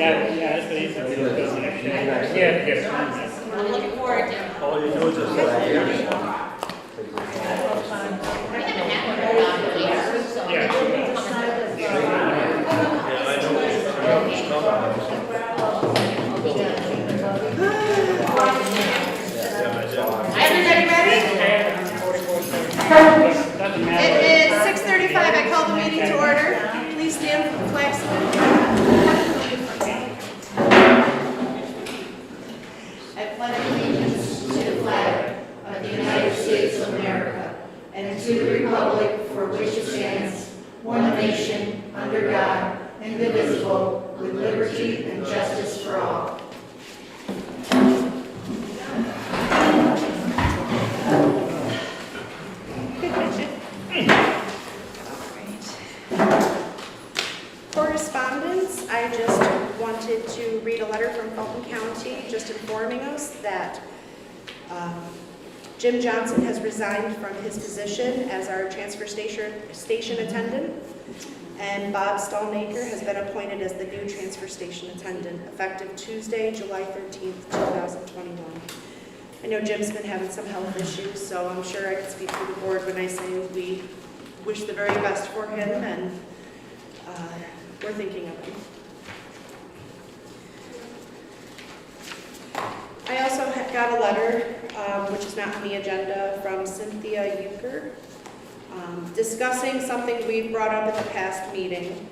Yeah, that's what he said. Yeah. I'm looking forward to it. All you do is just say, We haven't had one around here, so. Yeah. I know it's coming. Everybody ready? Doesn't matter. It is 6:35. I call the meeting to order. Please stand for the flag salute. I pledge allegiance to the flag of the United States of America and to the republic for which it stands, one nation, under God, indivisible, with liberty and justice for all. Correspondence, I just wanted to read a letter from Fulton County just informing us that Jim Johnson has resigned from his position as our transfer station attendant, and Bob Stallmaker has been appointed as the new transfer station attendant effective Tuesday, July 13th, 2021. I know Jim's been having some health issues, so I'm sure I can speak for the board when I say we wish the very best for him, and we're thinking of him. I also got a letter, which is not on the agenda, from Cynthia Euchre, discussing something we brought up at the past meeting,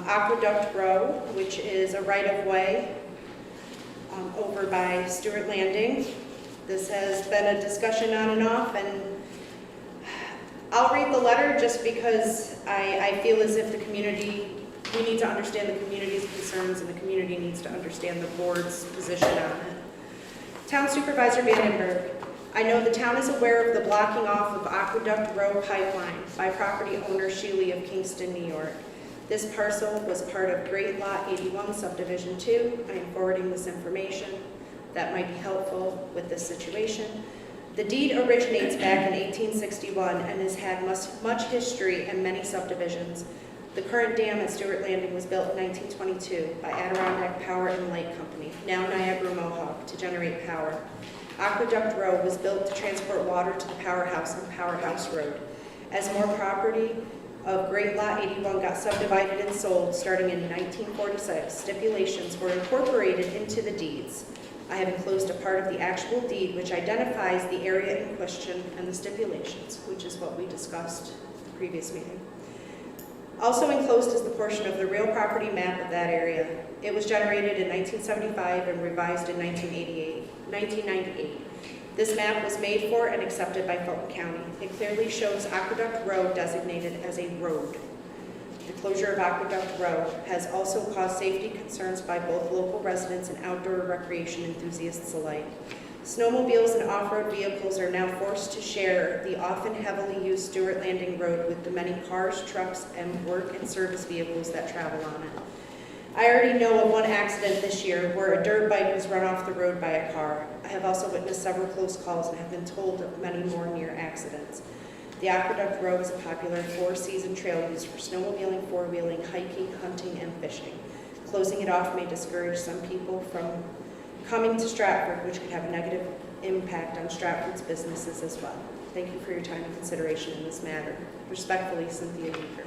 Aqueduct Row, which is a right-of-way over by Stewart Landing. This has been a discussion on and off, and I'll read the letter just because I feel as if the community, we need to understand the community's concerns, and the community needs to understand the board's position on it. Town Supervisor Vandenberg, I know the town is aware of the blocking off of Aqueduct Row pipeline by property owner Sheely of Kingston, New York. This parcel was part of Great Lot 81 Subdivision 2. I am forwarding this information that might be helpful with this situation. The deed originates back in 1861 and has had much history and many subdivisions. The current dam at Stewart Landing was built in 1922 by Adirondack Power and Light Company, now Niagara Mohawk, to generate power. Aqueduct Road was built to transport water to the powerhouse on Powerhouse Road. As more property of Great Lot 81 got subdivided and sold starting in 1946, stipulations were incorporated into the deeds. I have enclosed a part of the actual deed which identifies the area in question and the stipulations, which is what we discussed at the previous meeting. Also enclosed is the portion of the real property map of that area. It was generated in 1975 and revised in 1998. This map was made for and accepted by Fulton County. It clearly shows Aqueduct Road designated as a road. The closure of Aqueduct Road has also caused safety concerns by both local residents and outdoor recreation enthusiasts alike. Snowmobiles and off-road vehicles are now forced to share the often heavily used Stewart Landing Road with the many cars, trucks, and work and service vehicles that travel on it. I already know of one accident this year where a dirt bike was run off the road by a car. I have also witnessed several close calls and have been told of many more near accidents. The Aqueduct Road is a popular four-season trail used for snowmobiling, four-wheeling, hiking, hunting, and fishing. Closing it off may discourage some people from coming to Stratford, which could have a negative impact on Stratford's businesses as well. Thank you for your time and consideration in this matter. Respectfully, Cynthia Euchre.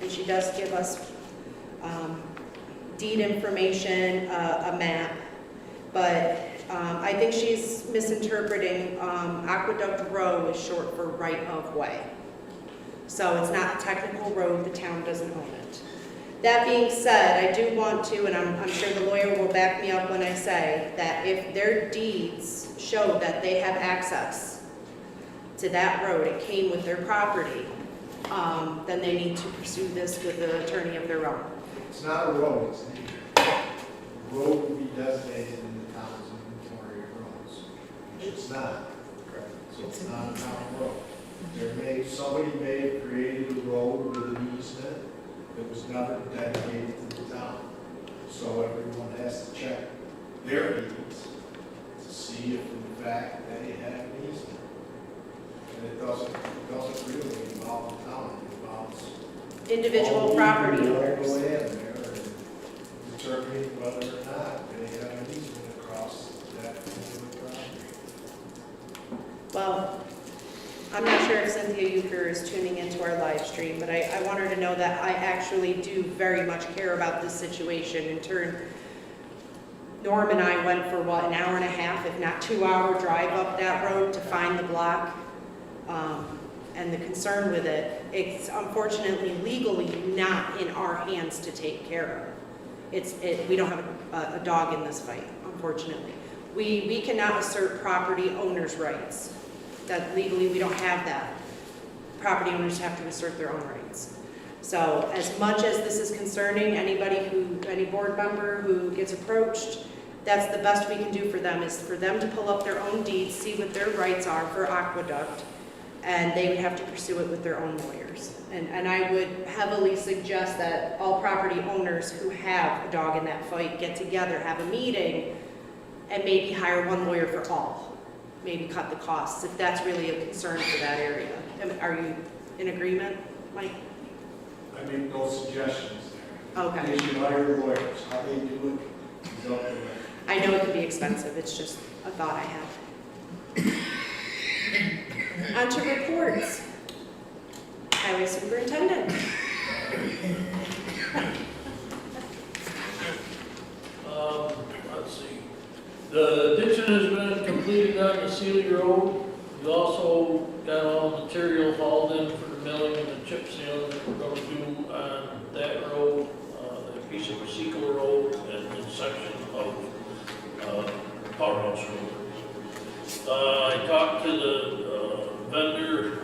And she does give us deed information, a map, but I think she's misinterpreting. Aqueduct Row is short for right-of-way. So it's not a technical road, the town doesn't own it. That being said, I do want to, and I'm sure the lawyer will back me up when I say that if their deeds show that they have access to that road, it came with their property, then they need to pursue this with an attorney of their own. It's not a road, it's a road will be designated in the town's inventory of roads. It's not. So it's not a town road. Somebody may have created a road with an easement that was never dedicated to the town. So everyone has to check their deeds to see if in fact they have an easement. And it doesn't really involve the town, it involves Individual property owners. It's concerning whether or not they have an easement across that particular property. Well, I'm not sure if Cynthia Euchre is tuning into our live stream, but I want her to know that I actually do very much care about this situation. In turn, Norm and I went for what, an hour and a half, if not 2-hour drive up that road to find the block. And the concern with it, it's unfortunately legally not in our hands to take care of. We don't have a dog in this fight, unfortunately. We cannot assert property owners' rights. That legally we don't have that. Property owners have to assert their own rights. So as much as this is concerning, any board member who gets approached, that's the best we can do for them, is for them to pull up their own deeds, see what their rights are for aqueduct, and they would have to pursue it with their own lawyers. And I would heavily suggest that all property owners who have a dog in that fight get together, have a meeting, and maybe hire one lawyer for all. Maybe cut the costs, if that's really a concern for that area. Are you in agreement, Mike? I make no suggestions there. Okay. They should hire lawyers. How they do it is up to them. I know it can be expensive, it's just a thought I have. On to reports. Highway Superintendent. Let's see. The ditching has been completed on the Sealy Road. We also got all the material hauled in for the milling and the chip sealing that we're going to do on that road, that piece of Sealy Road and the section of Powerhouse Road. I talked to the vendor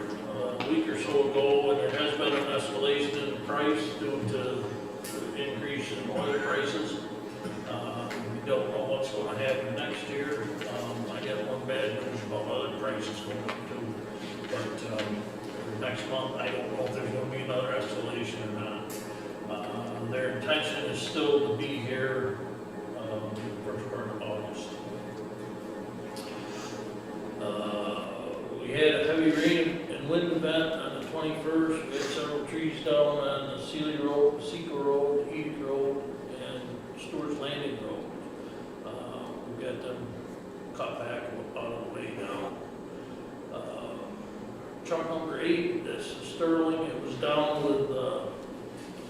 a week or so ago, and there has been an escalation in price due to the increase in oil prices. We don't know what's going to happen next year. I got one bad news about other prices going up too. But next month, I don't know if there's going to be another escalation or not. Their intention is still to be here first part of August. We had a heavy rain and wind event on the 21st. We had several trees down on the Sealy Road, Seco Road, Edith Road, and Stewart's Landing Road. We got them cut back out of the way down. Truck number 8, this is Sterling. It was down with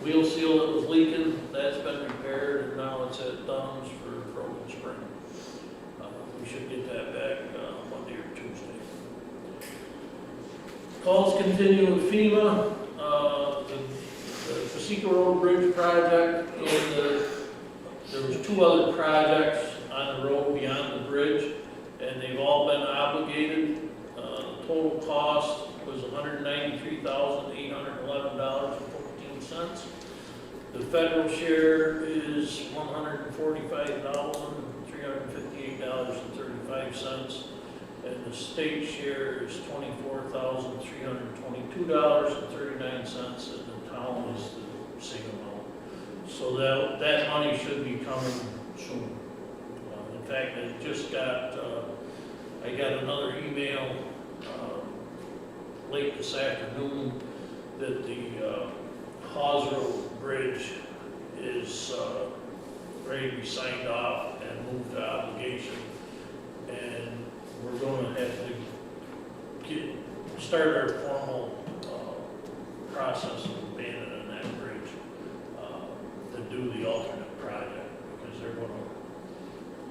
wheel seal that was leaking. That's been repaired, and now it's at Dunn's for Broken Spring. We should get that back Monday or Tuesday. Calls continue with FEMA. The Pacifica Road Bridge project, and there was 2 other projects on the road beyond the bridge, and they've all been obligated. The total cost was $193,811.14. The federal share is $145,358.35, and the state share is $24,322.39, and the town is the same amount. So that money should be coming soon. In fact, I got another email late this afternoon that the Hawes Road Bridge is ready to be signed off and moved to obligation. And we're going to have to start our formal process of abandoning that bridge to do the alternate project, because they're going to,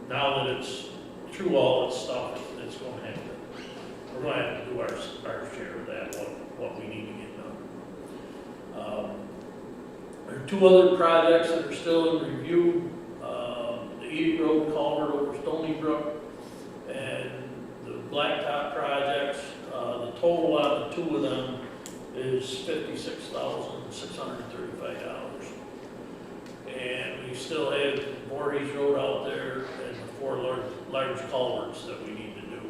now that it's through all its stuff, it's going to have to, we're going to have to do our share of that, what we need to get done. There are 2 other projects that are still in review. The Edith Road culvert over Stony Brook and the Blacktop projects. The total on the 2 of them is $56,635. And we still have Voorhees Road out there and the 4 large culverts that we need to do.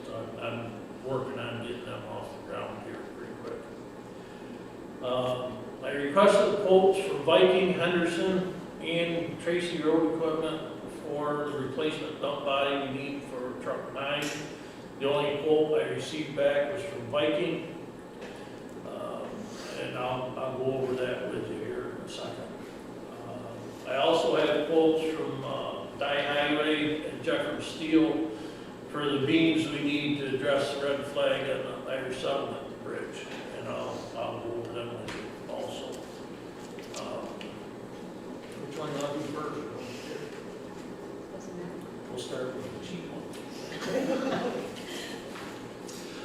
So I'm working on getting them off the ground here pretty quick. I requested quotes for Viking, Henderson, and Tracy Road equipment for the replacement dump body we need for truck 9. The only quote I received back was from Viking, and I'll go over that with you here in a second. I also have quotes from Dye Highway and Jeffrey Steel for the beams we need to address the red flag on the Irish Settlement Bridge. And I'll go over them with you also. Which one do I do first? We'll start with the cheap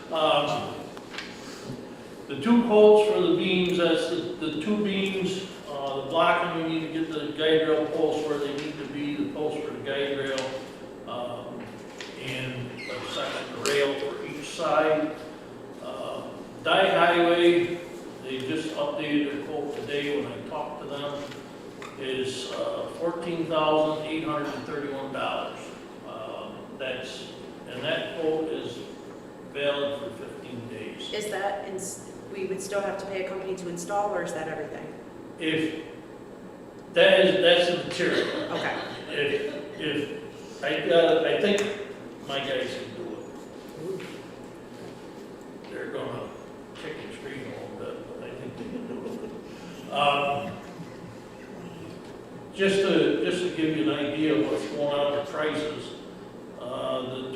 one. The two quotes for the beams, that's the two beams, the blocking, we need to get the guide rail posts where they need to be, the posts for the guide rail, and a section of rail for each side. Dye Highway, they just updated their quote today when I talked to them, is $14,831. And that quote is valid for 15 days. Is that, we would still have to pay a company to install, or is that everything? If, that's the material. Okay. If, I think my guys can do it. They're gonna kick and scream a little bit, but I think they can do it. Just to give you an idea of what's going on with prices, the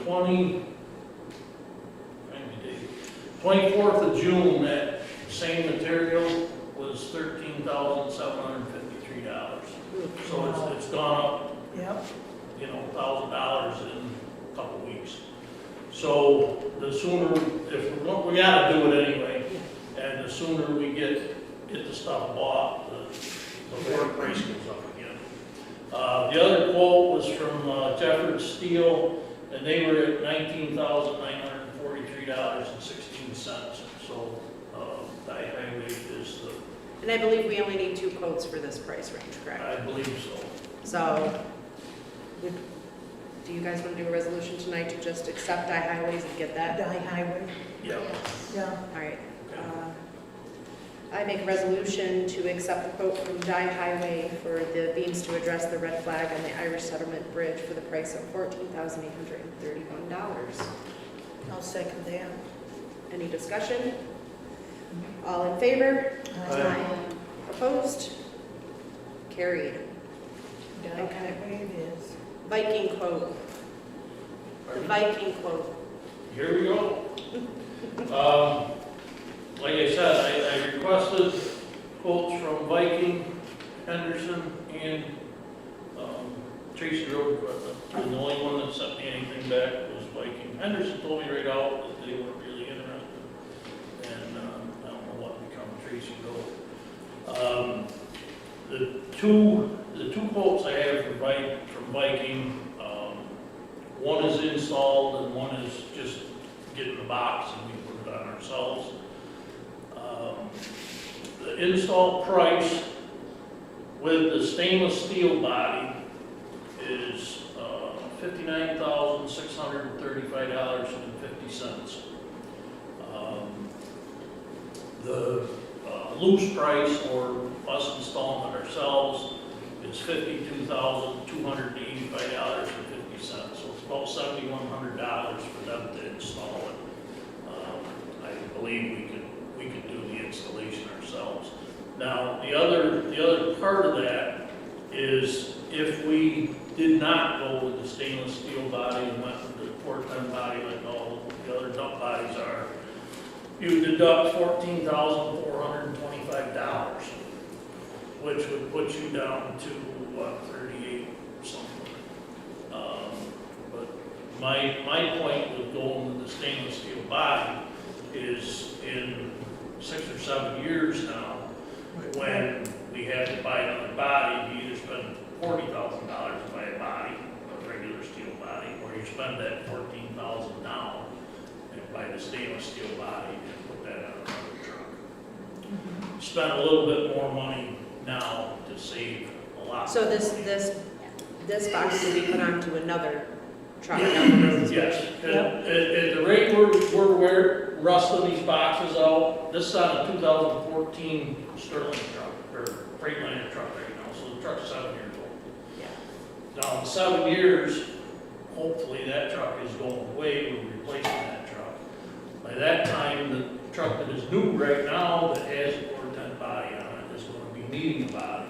24th of June, that same material was $13,753. So it's gone up, Yep. you know, $1,000 in a couple weeks. So the sooner, we gotta do it anyway, and the sooner we get the stuff bought, the more price goes up again. The other quote was from Jeffrey Steel, and they were at $19,943.16. So Dye Highway is the, And I believe we only need 2 quotes for this price range, correct? I believe so. So, do you guys want to do a resolution tonight to just accept Dye Highways and get that? Dye Highway. Yeah. Yeah. All right. I make a resolution to accept the quote from Dye Highway for the beams to address the red flag on the Irish Settlement Bridge for the price of $14,831. I'll second that. Any discussion? All in favor? Aye. Opposed? Carried. Dye Okay. Highway it is. Viking quote. The Viking quote. Here we go. Like I said, I requested quotes from Viking, Henderson, and Tracy Road Equipment. And the only one that sent me anything back was Viking. Henderson told me right out that they weren't really interested. And I don't know what become of Tracy Road. The two quotes I have from Viking, one is installed and one is just getting the box and we put it on ourselves. The install price with the stainless steel body is $59,635.50. The loose price, or us installing it ourselves, is $52,285.50. So it's about $7,100 for them to install it. I believe we could do the installation ourselves. Now, the other part of that is if we did not go with the stainless steel body and went with the 410 body like all the other dump bodies are, you deduct $14,425, which would put you down to, what, 38 something. But my point with going with the stainless steel body is in 6 or 7 years now, when we have to buy another body, you either spend $40,000 to buy a body, a regular steel body, or you spend that $14,000 now and buy the stainless steel body and put that on another truck. Spend a little bit more money now to save a lot. So this box will be put onto another truck down the road. Yes, at the rate we're rusting these boxes out, this is on a 2014 Sterling truck, or Freightliner truck right now, so the truck's 7 years old. Yeah. Now, in 7 years, hopefully that truck is going away, we're replacing that truck. By that time, the truck that is new right now, that has a 410 body on it, is going to be needing a body.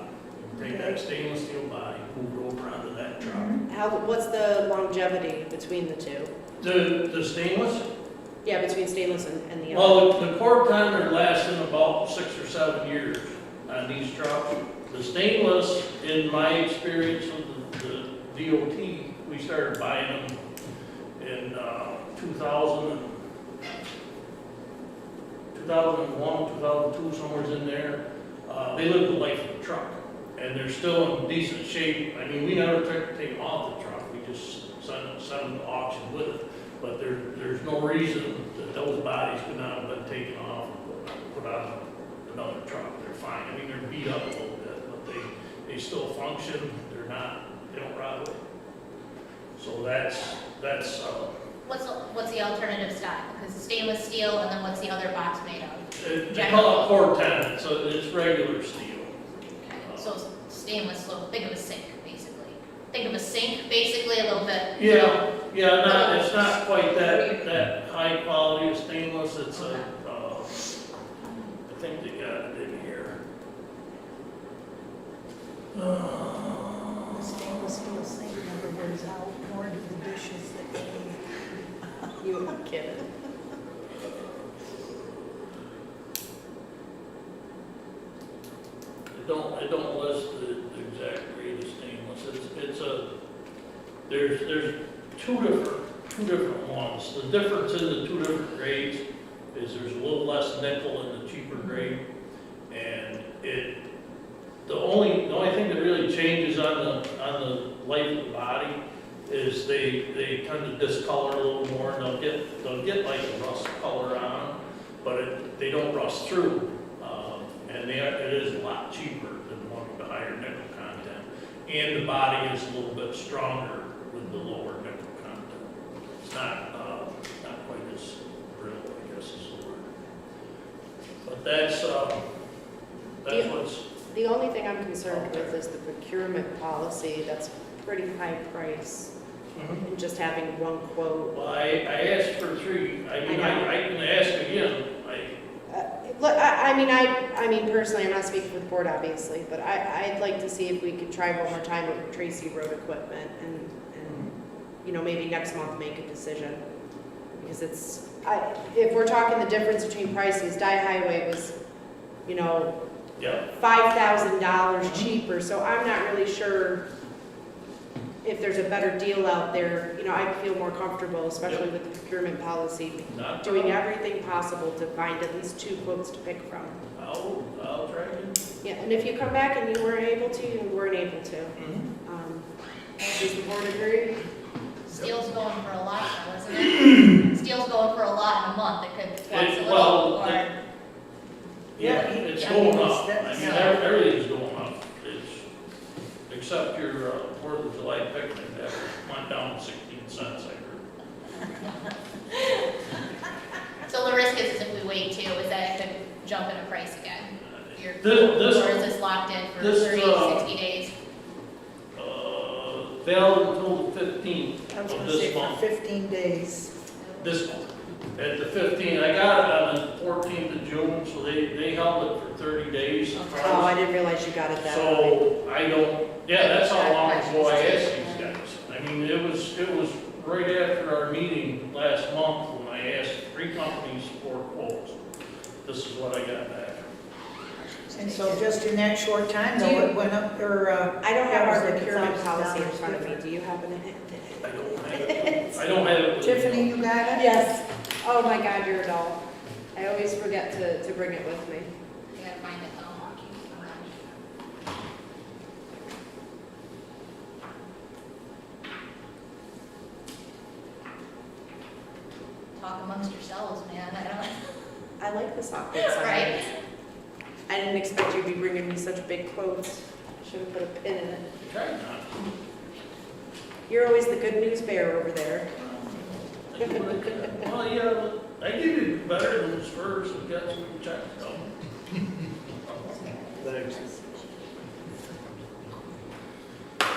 take that stainless steel body, move it over onto that truck. What's the longevity between the two? The stainless, Yeah, between stainless and the other. well, the core time they're lasting about 6 or 7 years on these trucks. The stainless, in my experience with the DOT, we started buying them in 2000, 2001, 2002, somewhere's in there. They live the life of the truck, and they're still in decent shape. I mean, we never tried to take them off the truck, we just send them to auction with it. But there's no reason that those bodies could not have been taken off and put on another truck. They're fine. I mean, they're beat up a little bit, but they still function. They don't rot away. So that's What's the alternative style? Because stainless steel, and then what's the other box made of? they call it core 10, so it's regular steel. Okay, so stainless, so think of a sink, basically. Think of a sink, basically, a little bit. Yeah, it's not quite that high quality of stainless. It's I think they got it in here. The stainless steel sink never wears out, nor do the dishes that clean. You kidding? It don't list the exact grade of stainless. There's two different ones. The difference in the two different grades is there's a little less nickel in the cheaper grade, and the only thing that really changes on the life of the body is they tend to discolor a little more, and they'll get like a rust color on them, but they don't rust through. And it is a lot cheaper than the one with the higher nickel content. And the body is a little bit stronger with the lower nickel content. It's not quite as brittle, I guess is the word. But that's what's, The only thing I'm concerned with is the procurement policy. That's pretty high price. And just having one quote. well, I asked for 3. I mean, I can ask again. Look, I mean, personally, I'm not speaking for the board, obviously, but I'd like to see if we could try one more time with Tracy Road Equipment and maybe next month make a decision. Because if we're talking the difference between prices, Dye Highway was, Yeah. $5,000 cheaper, so I'm not really sure if there's a better deal out there. I feel more comfortable, especially with the procurement policy, Not doing everything possible to find at least 2 quotes to pick from. I'll try to. Yeah, and if you come back and you weren't able to, you weren't able to. Does the board agree? Steel's going for a lot now, isn't it? Steel's going for a lot in a month. It could flex a little, or... Yeah, it's going up. I mean, everything's going up. Except your 4th of July picnic, that went down 16 cents, I heard. So the risk is if we wait too, is that it could jump in a price again? This- Or is this locked in for this, 30, 60 days? Valid until the 15th I was of gonna say this for month. 15 days. This month. At the 15th, I got it on the 14th of June, so they held it for 30 days. Oh, I didn't realize you got it that early. So that's how long ago I asked these guys. I mean, it was right after our meeting last month when I asked 3 companies for quotes. This is what I got back. And so just in that short time, Do though, you- it went up, or, I don't have that our was like procurement $1,000 policy in front of me. different. Do you happen to have I don't have it. I don't have it. with me. Tiffany, you got it? Yes. Oh my God, you're a doll. I always forget to bring it with me. You gotta find it though. Talk amongst yourselves, man. I don't. I like the socket sign. Right? I didn't expect you to be bringing me such big quotes. I should have put a pin in it. Try not. You're always the good news bearer over there. Well, yeah, but I did it better than this first. We got some checks done. Thanks.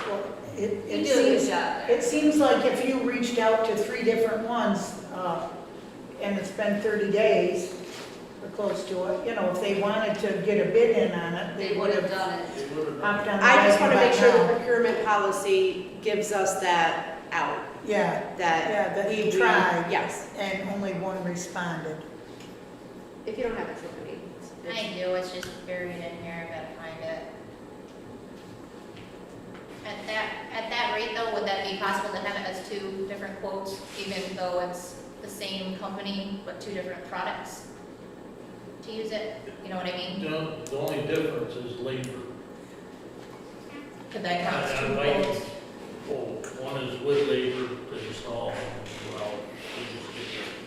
Well, You it do a good seems, job there. it seems like if you reached out to 3 different ones, and it's been 30 days, or close to it. You know, if they wanted to get a bid in on it, They would have done it. They would have done hopped on the I just wagon want to by make sure the now. procurement policy gives us that out, Yeah, that. yeah, that he we- tried. Yes. And only one responded. If you don't have it, Tiffany. I do, it's just buried in here, I gotta find it. At that rate though, would that be possible to have it as two different quotes, even though it's the same company, but two different products? To use it, you know what I mean? The only difference is labor. Could that count as two And like, quotes? oh, one is with labor to install, well,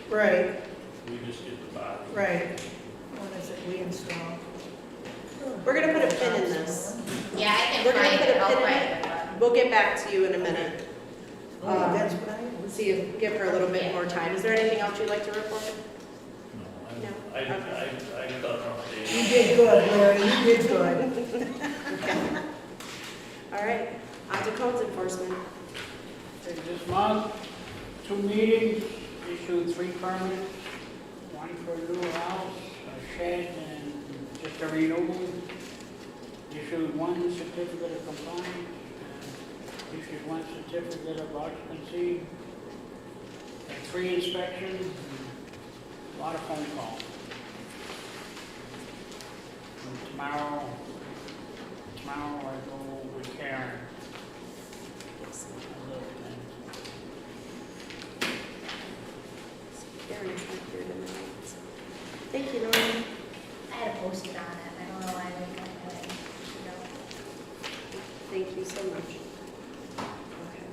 Right, we just get the body. right. What is it we installed? We're gonna put a pin in this. Yeah, I can We're gonna find put it, a I'll pin in find it. it. We'll get back to you in a minute. Oh, that's what I was. See if, give her a little bit more time. Is there anything else you'd like to report? No, No. I got enough You days. did good, Larry, you did good. All right, on to codes enforcement. Okay, this month, 2 meetings, issued 3 permits, one for a new house, a shed, and just a renewal. Issued 1 certificate of compliance, and issued 1 certificate of occupancy, and 3 inspections, and a lot of phone calls. And tomorrow I go with Karen. A little thing. Karen is not here tonight. Thank you, Norman. I had a post-it on it, I don't know why I didn't get it. Thank you so much. Okay.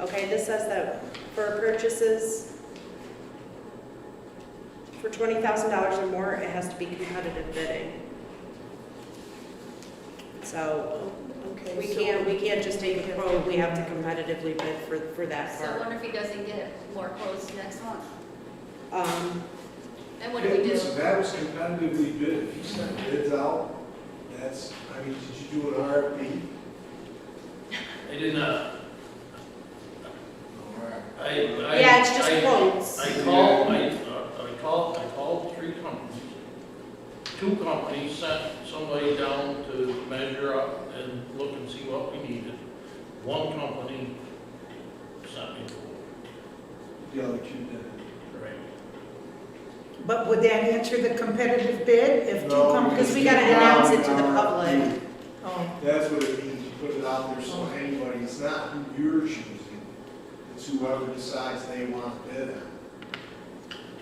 Okay, this says that for purchases for $20,000 or more, it has to be competitive bidding. So Okay, we so- can't just take a quote, we have to competitively bid for that So I part. wonder if he doesn't get more quotes next month. Then what do Yeah, we do? listen, that was competitively bid. If you sent bids out, that's, I mean, did you do an RFP? I did not. I. Yeah, it's just I- quotes. I called 3 companies. 2 companies sent somebody down to measure up and look and see what we needed. 1 company sent me a quote. The other 2 didn't. Right. But would that answer the competitive bid if 2 No, companies? Because we gotta bid announce down? it to the public. Oh, That's what it means, you put it out there so anybody, it's not who you're choosing, it's whoever decides they want to bid on.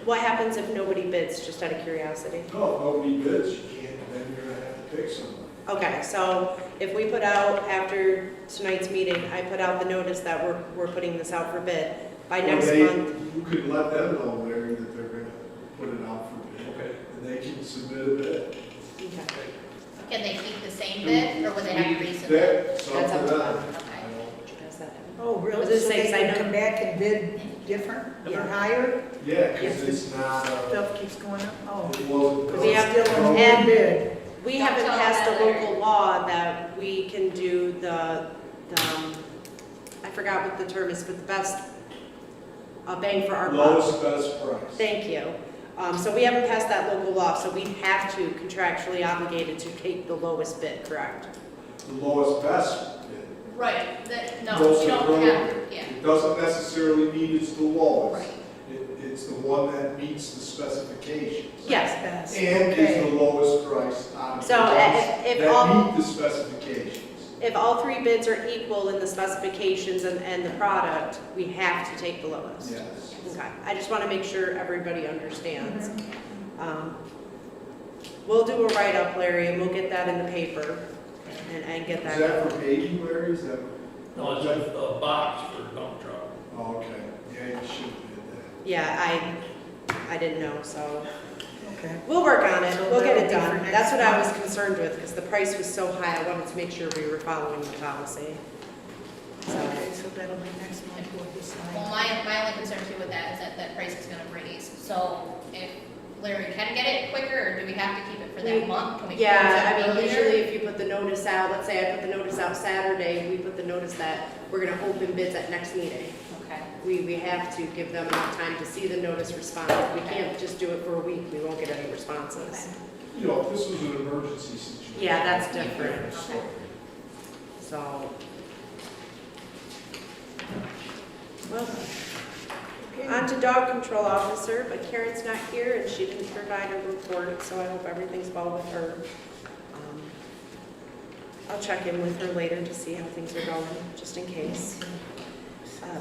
What happens if nobody bids, just out of curiosity? No, if nobody bids, you can't, then you're gonna have to pick somebody. Okay, so if we put out, after tonight's meeting, I put out the notice that we're putting this out for bid, by Or next they- month. You could let them know, Larry, that they're gonna put it out for bid. Okay. And they can submit a bid. Okay. Can they keep the same bid, or would they have to resubmit? That's up That's up to to them. them. Okay. oh, really? Was it So six? they I can know- come back and bid different or Yeah. higher? Yeah, because it's not, Stuff keeps going up? Oh. it wasn't. We have- It's still and- a bid. We Don't haven't tell passed them a that, local law that we can do the, I forgot what the term is, but the best bang for our buck. Lowest best price. Thank you. So we haven't passed that local law, so we have to contractually obligated to take the lowest bid, correct? The lowest best bid. Right, that, no, Goes you to don't road. have, yeah, It doesn't necessarily mean it's the lowest. right. It's the one that meets the specifications. Yes. Best. And is the Okay. lowest price out of the So ones if all, that meet the specifications. if all 3 bids are equal in the specifications and the product, we have to take the lowest. Yes. Okay, I just want to make sure everybody understands. We'll do a write-up, Larry, and we'll get that in the paper and get Is that. that for paving, Larry? Is that? No, it's a box for a dump truck. Oh, okay. Yeah, you should have did Yeah, I didn't know, so Okay. we'll work on it. So We'll get that'll it be for done. next That's what I was month. concerned with, because the price was so high, I wanted to make sure we were following the policy. So, Okay, so that'll be next month we'll Well, decide. my only concern too with that is that that price is gonna raise. So if Larry can get it quicker, or do we have to keep it for that month? Can we close Yeah, it I mean, earlier? usually if you put the notice out, let's say I put the notice out Saturday, we put the notice that we're gonna open bids at next meeting. Okay. We have to give them enough time to see the notice respond. We can't just do it for a week, we won't get any responses. You know, if this was an emergency situation. Yeah, that's different. Okay. So. Well, on to dog control officer, but Karen's not here and she didn't provide a report, so I hope everything's well with her. I'll check in with her later to see how things are going, just in case.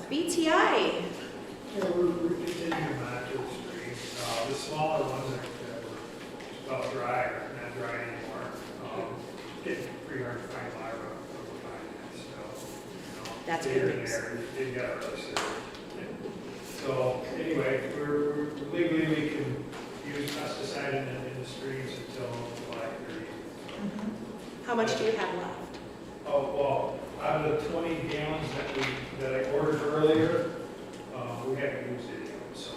BTI, Yeah, we're continuing on to the street. The smaller ones that were about dry are not dry anymore. Getting pretty hard to find Lyra, but we're finding it still. You know, That's here good and news. there, they got arrested. So anyway, we're legally, we can use pesticide in the streets until July 30th. how much do you have left? Oh, well, out of the 20 gallons that I ordered earlier, we haven't used any of them, so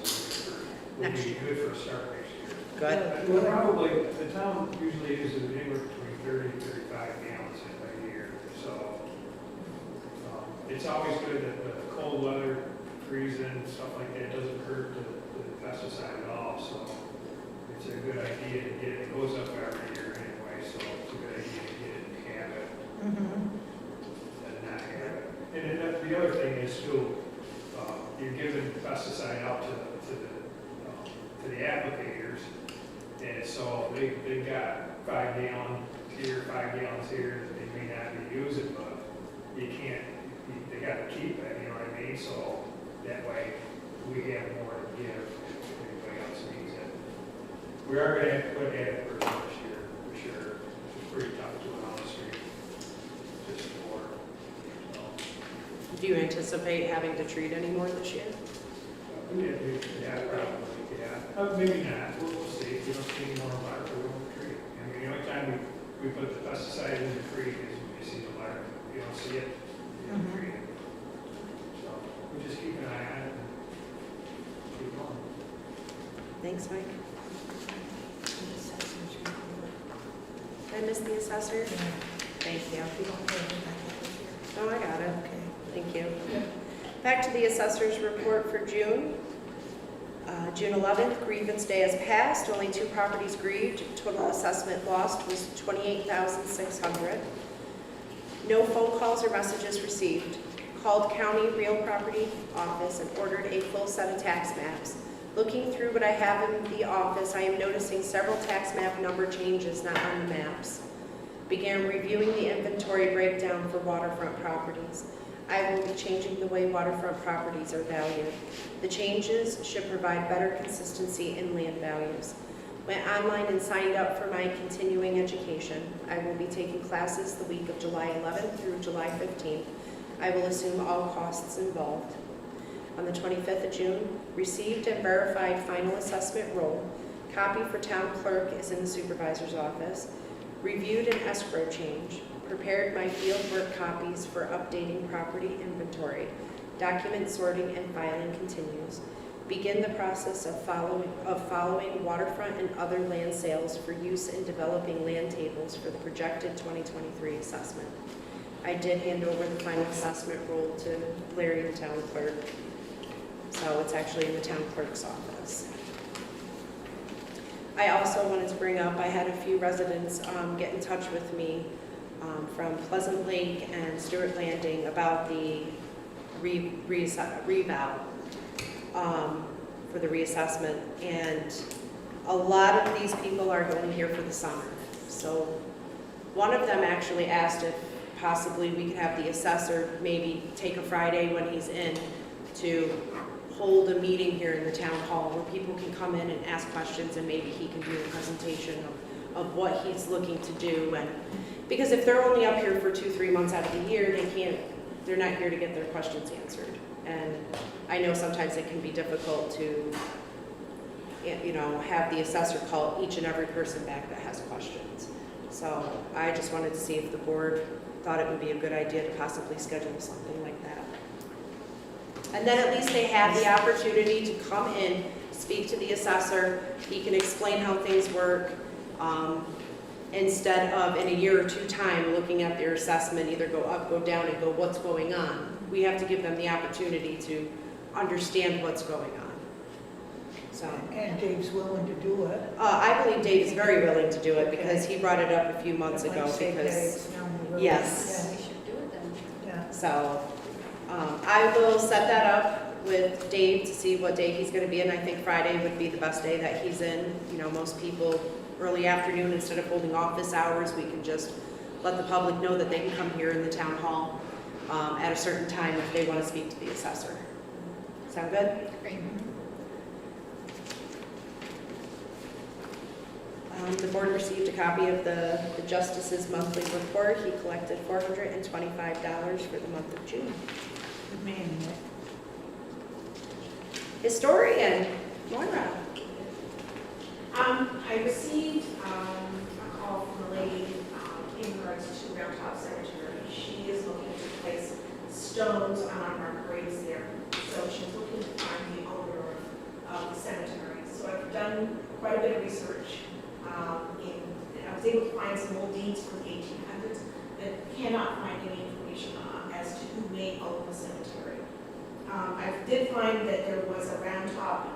we'll Next be year. good for a start next year. Good. Well, probably, the town usually uses anywhere between 30 and 35 gallons a year, so it's always good that the cold weather, freezing, and stuff like that doesn't hurt the pesticide at all, so it's a good idea to get it. It goes up every year anyway, so it's a good idea to get it and have it and not have it. And then the other thing is too, you're giving pesticide out to the applicators, and so they got 5 gallons here, 5 gallons here, that they may not be using, but you can't, they gotta keep it, you know what I mean? So that way, we have more to give if anybody else needs it. We are gonna have to put added person this year, for sure. It's pretty tough to run on the street, just for, so. Do you anticipate having to treat any more this year? Yeah, probably, yeah. Maybe not, we'll see. If we don't see any more larvae, we won't treat it. I mean, the only time we put the pesticide in the creek is when we see the larvae. If you don't see it, you don't treat it. So we just keep an eye on it and keep going. Thanks, Mike. Did I miss the assessor? Thank you. Oh, I got it. Okay. Thank you. Back to the assessor's report for June. June 11th, grievance day has passed. Only 2 properties grieved. Total assessment lost was $28,600. No phone calls or messages received. Called county real property office and ordered a full set of tax maps. Looking through what I have in the office, I am noticing several tax map number changes not on the maps. Began reviewing the inventory breakdown for waterfront properties. I will be changing the way waterfront properties are valued. The changes should provide better consistency in land values. Went online and signed up for my continuing education. I will be taking classes the week of July 11th through July 15th. I will assume all costs involved. On the 25th of June, received and verified final assessment roll. Copy for town clerk is in the supervisor's office. Reviewed an escrow change. Prepared my field work copies for updating property inventory. Document sorting and filing continues. Begin the process of following waterfront and other land sales for use in developing land tables for the projected 2023 assessment. I did hand over the final assessment roll to Larry, the town clerk. So it's actually in the town clerk's office. I also wanted to bring up, I had a few residents get in touch with me from Pleasant Lake and Stewart Landing about the revow for the reassessment. And a lot of these people are going here for the summer. So one of them actually asked if possibly we could have the assessor maybe take a Friday when he's in to hold a meeting here in the town hall where people can come in and ask questions, and maybe he can do a presentation of what he's looking to do. And because if they're only up here for 2-3 months out of the year, they're not here to get their questions answered. And I know sometimes it can be difficult to, you know, have the assessor call each and every person back that has questions. So I just wanted to see if the board thought it would be a good idea to possibly schedule something like that. And then at least they have the opportunity to come in, speak to the assessor. He can explain how things work, instead of in a year or two time, looking at their assessment, either go up, go down, and go, what's going on? We have to give them the opportunity to understand what's going on. So, And Dave's willing to do it. I believe Dave is very willing to do it because he brought it up a few months ago Like say because, Dave's down the road. yes. We should do it then. Yeah. So, I will set that up with Dave to see what day he's gonna be in. I think Friday would be the best day that he's in. You know, most people, early afternoon, instead of holding office hours, we can just let the public know that they can come here in the town hall at a certain time if they wanna speak to the assessor. Sound good? Great. The board received a copy of the Justice's monthly report. He collected $425 for the month of June. Good man, Nick. Historian, Moira. I received a call from a lady in regards to Round Top Cemetery. She is looking to place stones on our graves there. So she's looking to find the owner of the cemetery. So I've done quite a bit of research. I was able to find some old deeds from the 1800s, but cannot find any information as to who may own the cemetery. I did find that there was a Round Top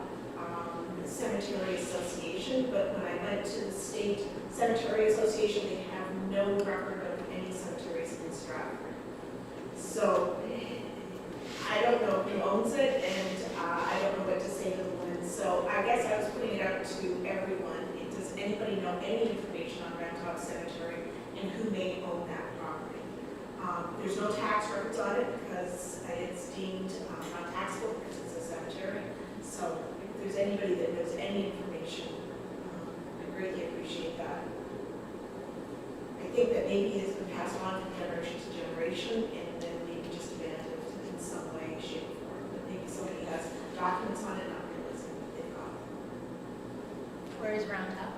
Cemetery Association, but when I went to the State Cemetery Association, they have no record of any cemeteries in Stratford. So I don't know who owns it, and I don't know what to say to the woman. So I guess I was putting it out to everyone. Does anybody know any information on Round Top Cemetery and who may own that property? There's no tax records on it because it's deemed not taxable because it's a cemetery. So if there's anybody that knows any information, I greatly appreciate that. I think that maybe it's been passed on from generation to generation and then maybe just abandoned in some way, shape, or form. But maybe somebody has documents on it, not realizing that they've got them. Where is Round Top?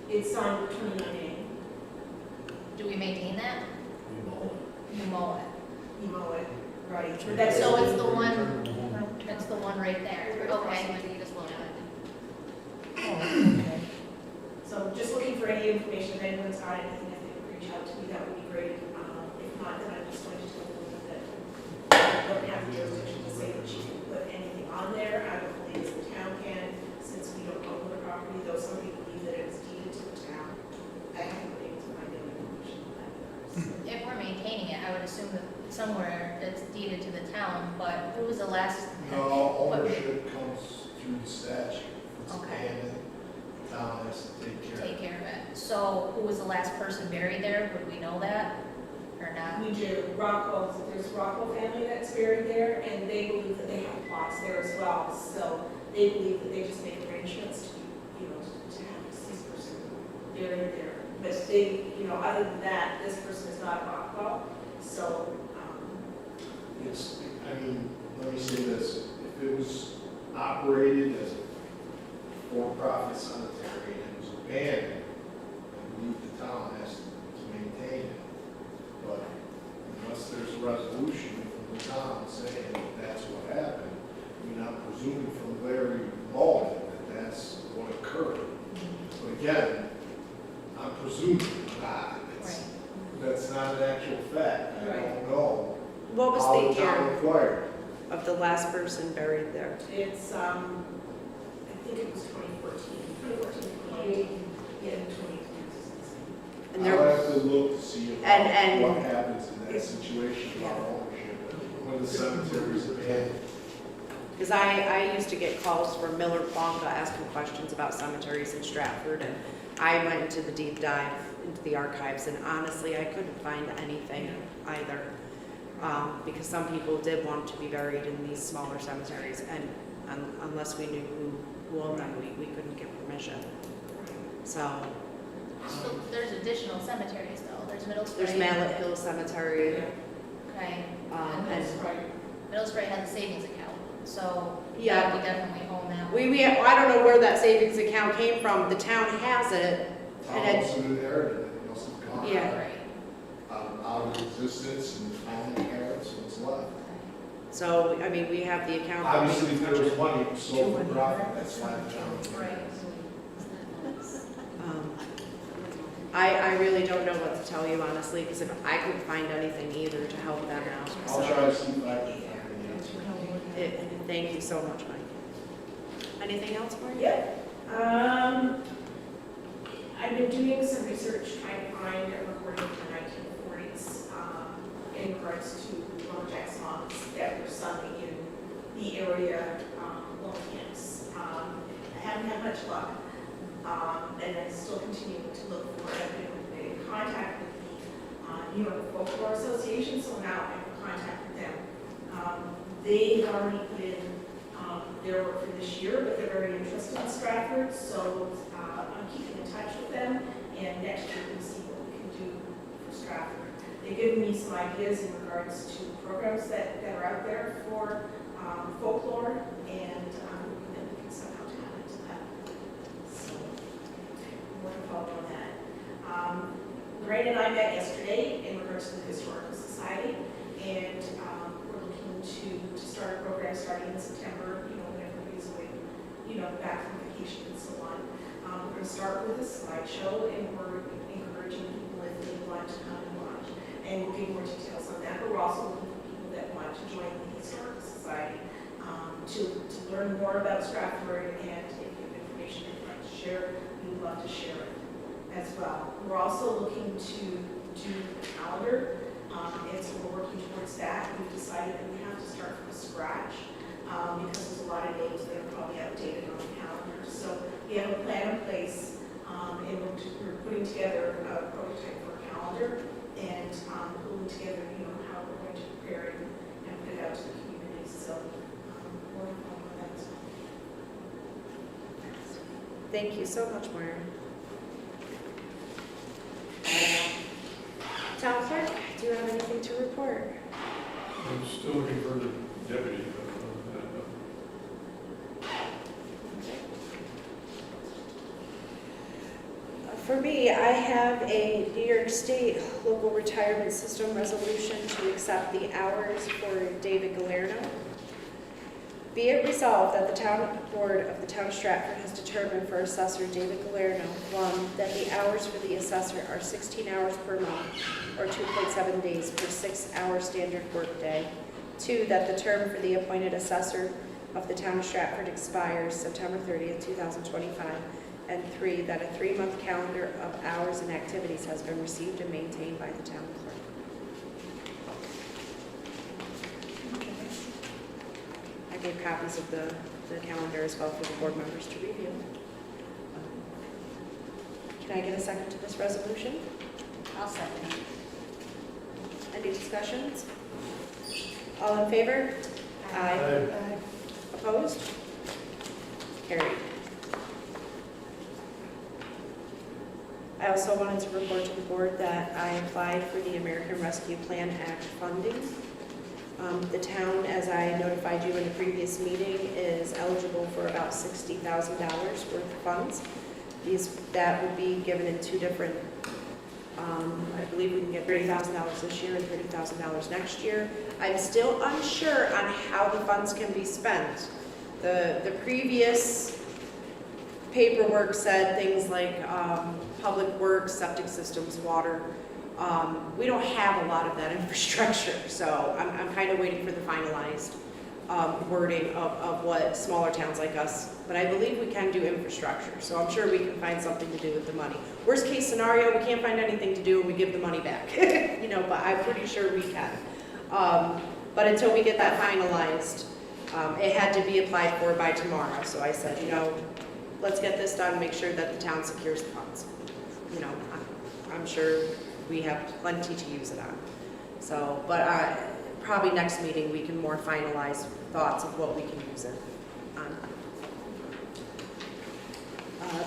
It's on 29A. Do we maintain that? You mow it. You mow it, right? So That's So so it's the one, it's the one right there. Okay. Oh, okay. So just looking for any information, if anyone's got anything that they would reach out to me, that would be great. If not, then I'm just going to tell them that I don't have the jurisdiction to say that she can put anything on there. I don't believe the town can, since we don't own the property, though some people believe that it's deeded to the town. I haven't been able to find any information on that either. If we're maintaining it, I would assume that somewhere it's deeded to the town, but who was the last? No, ownership comes through the statute. It's Okay. abandoned, the town has to Take care of it. So who was the last person buried there? Would we know that or not? We do. There's Rockwell family that's buried there, and they believe that they have plots there as well. So they believe that they just make arrangements to, to have a deceased person buried there. But they, other than that, this person is not Rockwell. So, let me say this, if it was operated as a for-profit cemetery and it was abandoned, I believe the town has to maintain it. But unless there's a resolution from the town saying that that's what happened, we're not presuming from the very moment that that's what occurred. But again, I'm presuming not. That's not an actual fact. I don't know What was how the the town year acquired. of the last person buried there? it's, I think it was 2014, 2018, yeah, 2018. And I'll there, have to look to see And- what happens in that situation about ownership when the cemetery is abandoned. because I used to get calls from Miller Plonka asking questions about cemeteries in Stratford, and I went into the deep dive into the archives, and honestly, I couldn't find anything either. Because some people did want to be buried in these smaller cemeteries, and unless we knew who owned them, we couldn't give permission. So, So there's additional cemeteries though. There's Middle Spray. there's Mallet Hill Cemetery, Okay. and Middle Spray has a savings account, so Yeah. we definitely own that. I don't know where that savings account came from. The town has it, Town And it- must have inherited it, it must have gone Yeah. Right. out of existence and finally inherited what's left. So, I mean, we have the account. Obviously, if there was money sold for profit, that's fine. Right. I really don't know what to tell you honestly, because if I couldn't find anything either to help them out. I'll So, try to see if I can find the answer. thank you so much, Mike. Anything else, Mark? Yep. I've been doing some research trying to find a recording from the 1940s in regards to lumberjack songs that were sung in the area lumber camps. I haven't had much luck, and I'm still continuing to look for it. I've been in contact with the New York Folklore Association, so now I'm in contact with them. They've already put in their work for this year, but they're very interested in Stratford, so I'm keeping in touch with them, and next year we'll see what we can do for Stratford. They've given me some ideas in regards to programs that are out there for folklore, and then we can somehow tap into that. So, more to follow on that. Lorraine and I met yesterday in regards to the Historical Society, and we're looking to start a program starting in September, when everybody's away, back from vacation and so on. We're going to start with a slideshow, and we're encouraging people if they want to come and watch. And we'll give more details on that, but we're also looking for people that want to join the Historical Society to learn more about Stratford, and if you have information that you'd like to share, we would love to share it as well. We're also looking to do a calendar, and so we're working towards that. We've decided that we have to start from scratch because there's a lot of names that are probably outdated on the calendar. So we have a plan in place, and we're putting together a prototype for a calendar, and pulling together, how we're going to prepare it and put it out to the community. So more to come on that. Thank you so much, Moira. Town clerk, do you have anything to report? I'm still looking for the deputy. For me, I have a New York State local retirement system resolution to accept the hours for David Galerno. Be it resolved that the town board of the town of Stratford has determined for assessor David Galerno, 1, that the hours for the assessor are 16 hours per month, or 2.7 days per 6-hour standard workday. 2, that the term for the appointed assessor of the town of Stratford expires September 30th, 2025. And 3, that a 3-month calendar of hours and activities has been received and maintained by the town clerk. I gave copies of the calendar as well for the board members to review. Can I get a second to this resolution? I'll second. Any discussions? All in favor? Aye. Opposed? Carried. I also wanted to report to the board that I applied for the American Rescue Plan Act funding. The town, as I notified you in the previous meeting, is eligible for about $60,000 worth of funds. That would be given in 2 different, I believe we can get $30,000 this year and $30,000 next year. I'm still unsure on how the funds can be spent. The previous paperwork said things like public works, septic systems, water. We don't have a lot of that infrastructure, so I'm kind of waiting for the finalized wording of what smaller towns like us, but I believe we can do infrastructure, so I'm sure we can find something to do with the money. Worst case scenario, we can't find anything to do and we give the money back, but I'm pretty sure we can. But until we get that finalized, it had to be applied for by tomorrow, so I said, let's get this done, make sure that the town secures the funds. I'm sure we have plenty to use it on. So, but probably next meeting we can more finalize thoughts of what we can use it on.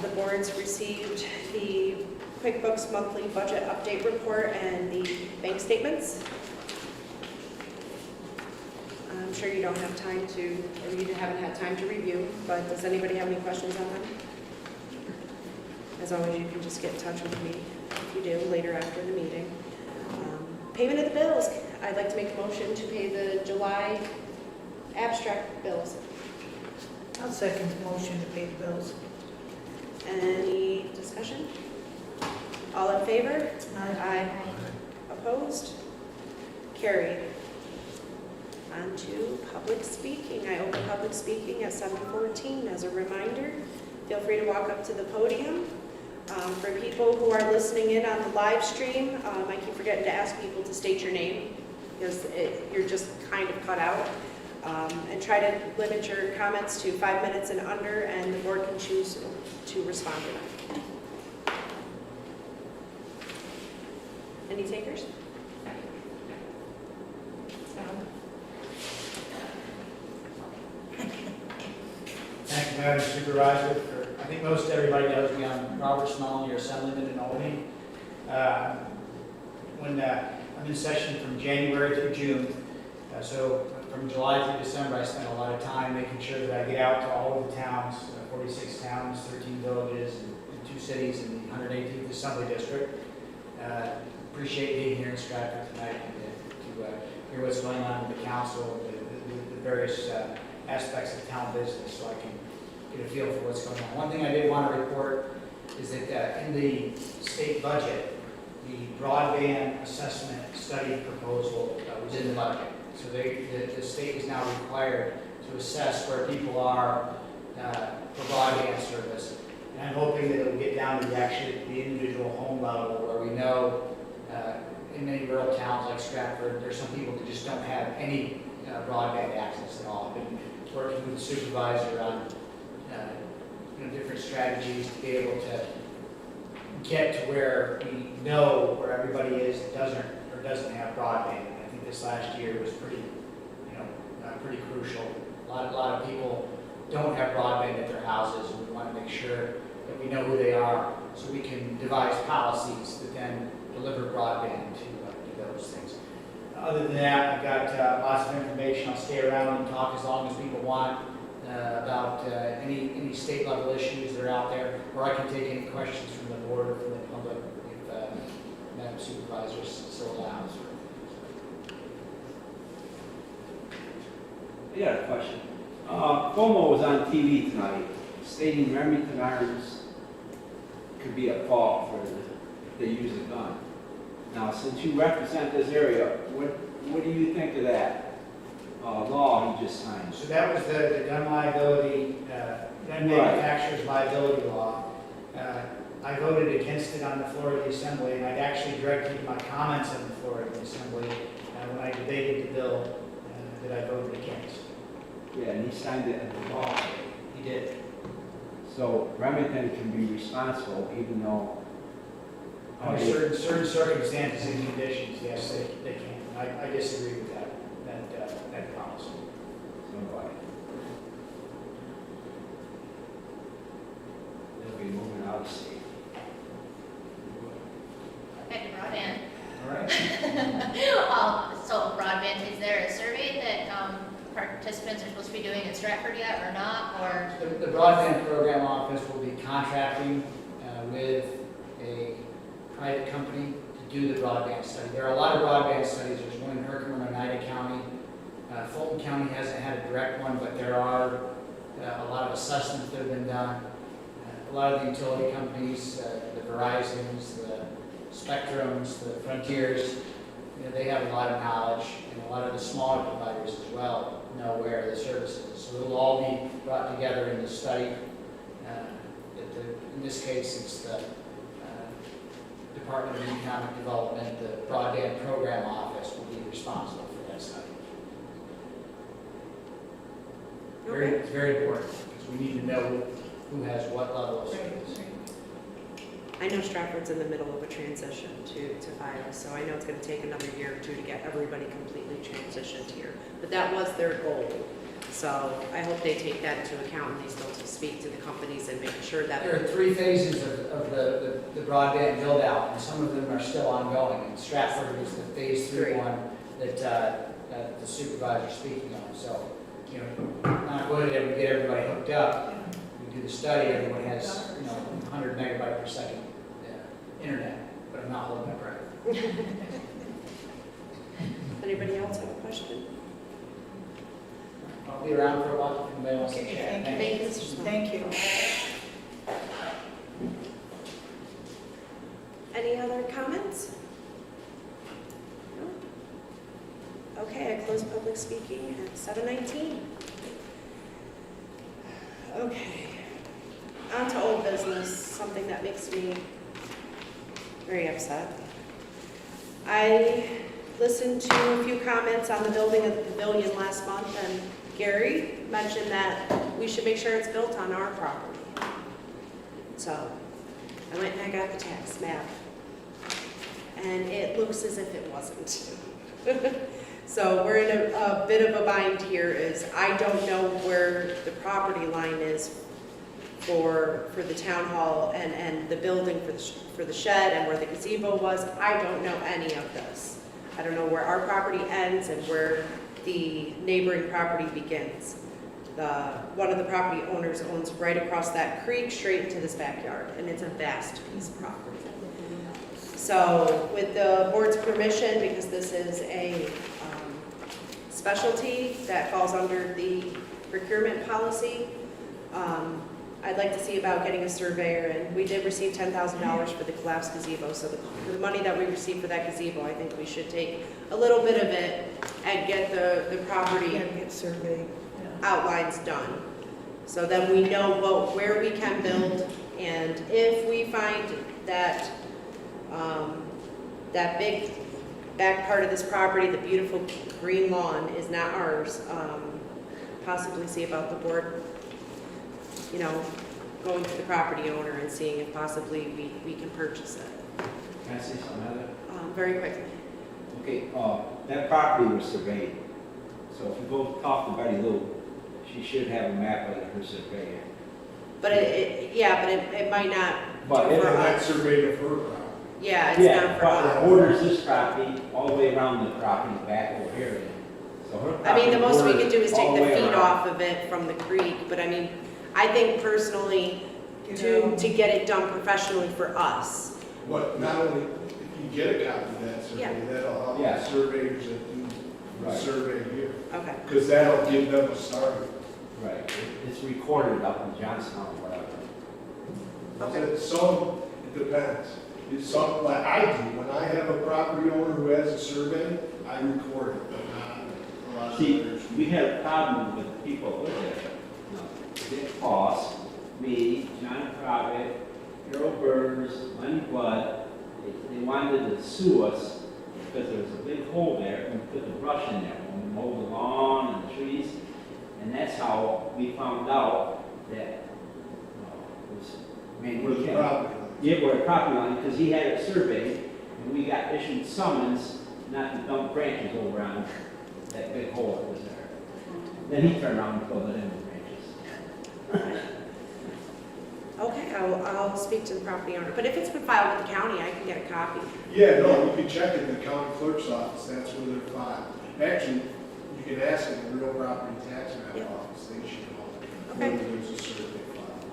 The board's received the QuickBooks monthly budget update report and the bank statements. I'm sure you don't have time to, or you haven't had time to review, but does anybody have any questions on them? As always, you can just get in touch with me if you do later after the meeting. Payment of the bills. I'd like to make a motion to pay the July Abstract bills. I'll second the motion to pay the bills. Any discussion? All in favor? Aye. Aye. Opposed? Carried. On to public speaking. I open public speaking at 7:14. As a reminder, feel free to walk up to the podium. For people who are listening in on the live stream, I keep forgetting to ask people to state your name because you're just kind of cut out. And try to limit your comments to 5 minutes and under, and the board can choose to respond to them. Any takers? Thank you, Madam Supervisor. I think most everybody knows me. I'm Robert Smalley, your Assemblyman in Albany. I'm in session from January through June. So from July through December, I spent a lot of time making sure that I get out to all of the towns, 46 towns, 13 villages, and 2 cities in the 118th Assembly District. Appreciate being here in Stratford tonight and to hear what's going on with the council, the various aspects of town business, so I can get a feel for what's going on. One thing I did want to report is that in the state budget, the broadband assessment study proposal was in the budget. So the state is now required to assess where people are for broadband service. And I'm hoping that it will get down to the individual home level where we know in many rural towns like Stratford, there's some people that just don't have any broadband access at all. I've been working with the supervisor on different strategies to be able to get to where we know where everybody is that doesn't have broadband. I think this last year was pretty crucial. A lot of people don't have broadband at their houses, and we want to make sure that we know who they are, so we can devise policies that then deliver broadband to those things. Other than that, I've got lots of information. I'll stay around and talk as long as people want about any state level issues that are out there, or I can take any questions from the board or from the public if Madam Supervisor so allows. I got a question. Cuomo was on TV tonight stating Remington arms could be at fault for the use of gun. Now, since you represent this area, what do you think of that law he just signed? So that was the gun liability, gun manufacturer's liability law. I voted against it on the floor of the Assembly, and I'd actually directed my comments on the floor of the Assembly when I debated the bill that I voted against. Yeah, and he signed it into law. He did. So Remington can be responsible even though... Under certain circumstances and conditions, yes, they can. I disagree with that policy. They'll be moving out of state. Back to broadband. All right. So broadband, is there a survey that participants are supposed to be doing in Stratford yet or not, or? The broadband program office will be contracting with a private company to do the broadband study. There are a lot of broadband studies. There's one in Herkimer and Oneida County. Fulton County hasn't had a direct one, but there are a lot of assessments that have been done. A lot of the utility companies, the Verizons, the Spectrums, the Frontiers, they have a lot of knowledge, and a lot of the smaller providers as well know where the service is. So it'll all be brought together in the study. In this case, it's the Department of Economic Development, the Broadband Program Office will be responsible for that study. It's very important, because we need to know who has what level of service. I know Stratford's in the middle of a transition to fiber, so I know it's going to take another year or two to get everybody completely transitioned here. But that was their goal. So I hope they take that into account and they still speak to the companies and make sure that... There are 3 phases of the broadband build out, and some of them are still ongoing. And Stratford is the phase 3 one that the supervisor is speaking on. So, not good that we get everybody hooked up. We do the study, everyone has, 100 megabyte per second internet, but I'm not holding my breath. Anybody else have a question? I'll be around for a while if anybody wants to Okay, chat. thank Thank you, Mr. Smith. Thank you. Any other comments? No? Okay, I close public speaking at 7:19. Okay, on to old business, something that makes me very upset. I listened to a few comments on the building of the pavilion last month, and Gary mentioned that we should make sure it's built on our property. So I went and I got the tax map, and it looks as if it wasn't. So we're in a bit of a bind here, is I don't know where the property line is for the town hall and the building for the shed and where the gazebo was. I don't know any of this. I don't know where our property ends and where the neighboring property begins. One of the property owners owns right across that creek straight into this backyard, and it's a vast piece of property. So with the board's permission, because this is a specialty that falls under the procurement policy, I'd like to see about getting a surveyor, and we did receive $10,000 for the collapsed gazebo, so the money that we received for that gazebo, I think we should take a little bit of it and get the property Get surveyed. outlines done. So then we know where we can build, and if we find that, that big back part of this property, the beautiful green lawn, is not ours, possibly see about the board, going to the property owner and seeing if possibly we can purchase it. Can I say something, Heather? Very quickly. Okay, that property was surveyed. So if you go talk to Betty Lou, she should have a map of her surveyor. But it might not But do if for That us. surveyed it for her. Yeah, it's Yeah, not for but us. it borders this property all the way around the property back over here. So her I mean, the property most we could do is borders all take the way feet around. off of it from the creek, but I mean, I think personally, to get it done professionally for us. But not only, if you get a copy of that Yeah. survey, that'll help Yeah. the surveyors that do the Right. survey here. Okay. Because that'll give them a start. Right, it's recorded up in Johnstown or whatever. Okay. Some, it depends. It's some, like I do, when I have a property owner who has a survey, I record it, but not a lot of See, others. we had a problem with people who live there. Dick Foss, me, John Provitt, Harold Burns, Lenny Blood, they wanted to sue us because there was a big hole there and we put the brush in there when we mowed the lawn and the trees. And that's how we found out that it was Randy Where's the King. property line? Yeah, where the property line, because he had it surveyed, and we got issued summons not to dump branches over on that big hole that was there. Then he turned around and filled it in with branches. Okay, I'll speak to the property owner, but if it's been filed with the county, I can get a copy. Yeah, no, you can check in the county clerk's office, that's where they're filed. Actually, you can ask in the real property tax map Yeah. office, they should know Okay. whether there's a survey filed.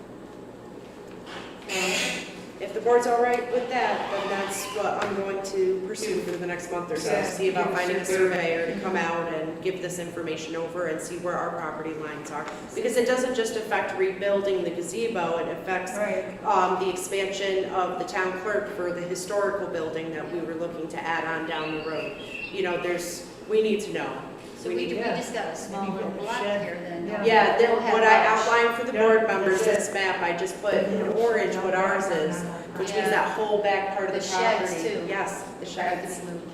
If the board's all right with that, then that's what I'm going to pursue for the next month or so. Yeah, See about give a finding a surveyor. surveyor to come out and give this information over and see where our property lines are. Because it doesn't just affect rebuilding the gazebo, it affects Right. the expansion of the town clerk for the historical building that we were looking to add on down the road. We need to know. So we just got a small little block here then. Yeah, We'll have what I brush. outlined for the board members, this map, I just put in orange what ours is, which means that whole back part of the The sheds, property. too. Yes, the That could sheds, be moved.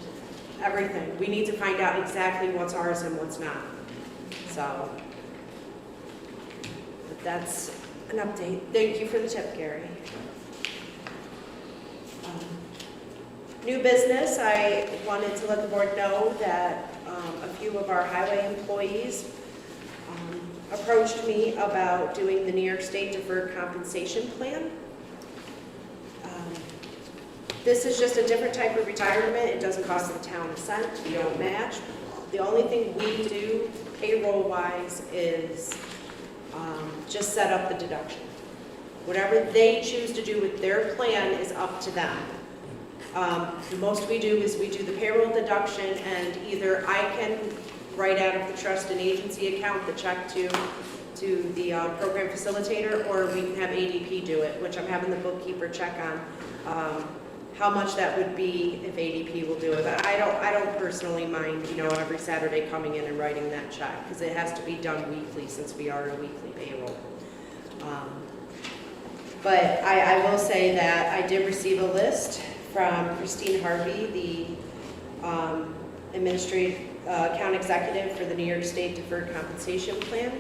everything. We need to find out exactly what's ours and what's not. So, but that's an update. Thank you for the tip, Gary. New business, I wanted to let the board know that a few of our highway employees approached me about doing the New York State Deferred Compensation Plan. This is just a different type of retirement. It doesn't cost the town a cent. We don't match. The only thing we do payroll-wise is just set up the deduction. Whatever they choose to do with their plan is up to them. The most we do is we do the payroll deduction, and either I can write out of the trust and agency account the check to the program facilitator, or we can have ADP do it, which I'm having the bookkeeper check on how much that would be if ADP will do it. But I don't personally mind, every Saturday coming in and writing that check, because it has to be done weekly since we are a weekly payroll. But I will say that I did receive a list from Christine Harvey, the account executive for the New York State Deferred Compensation Plan.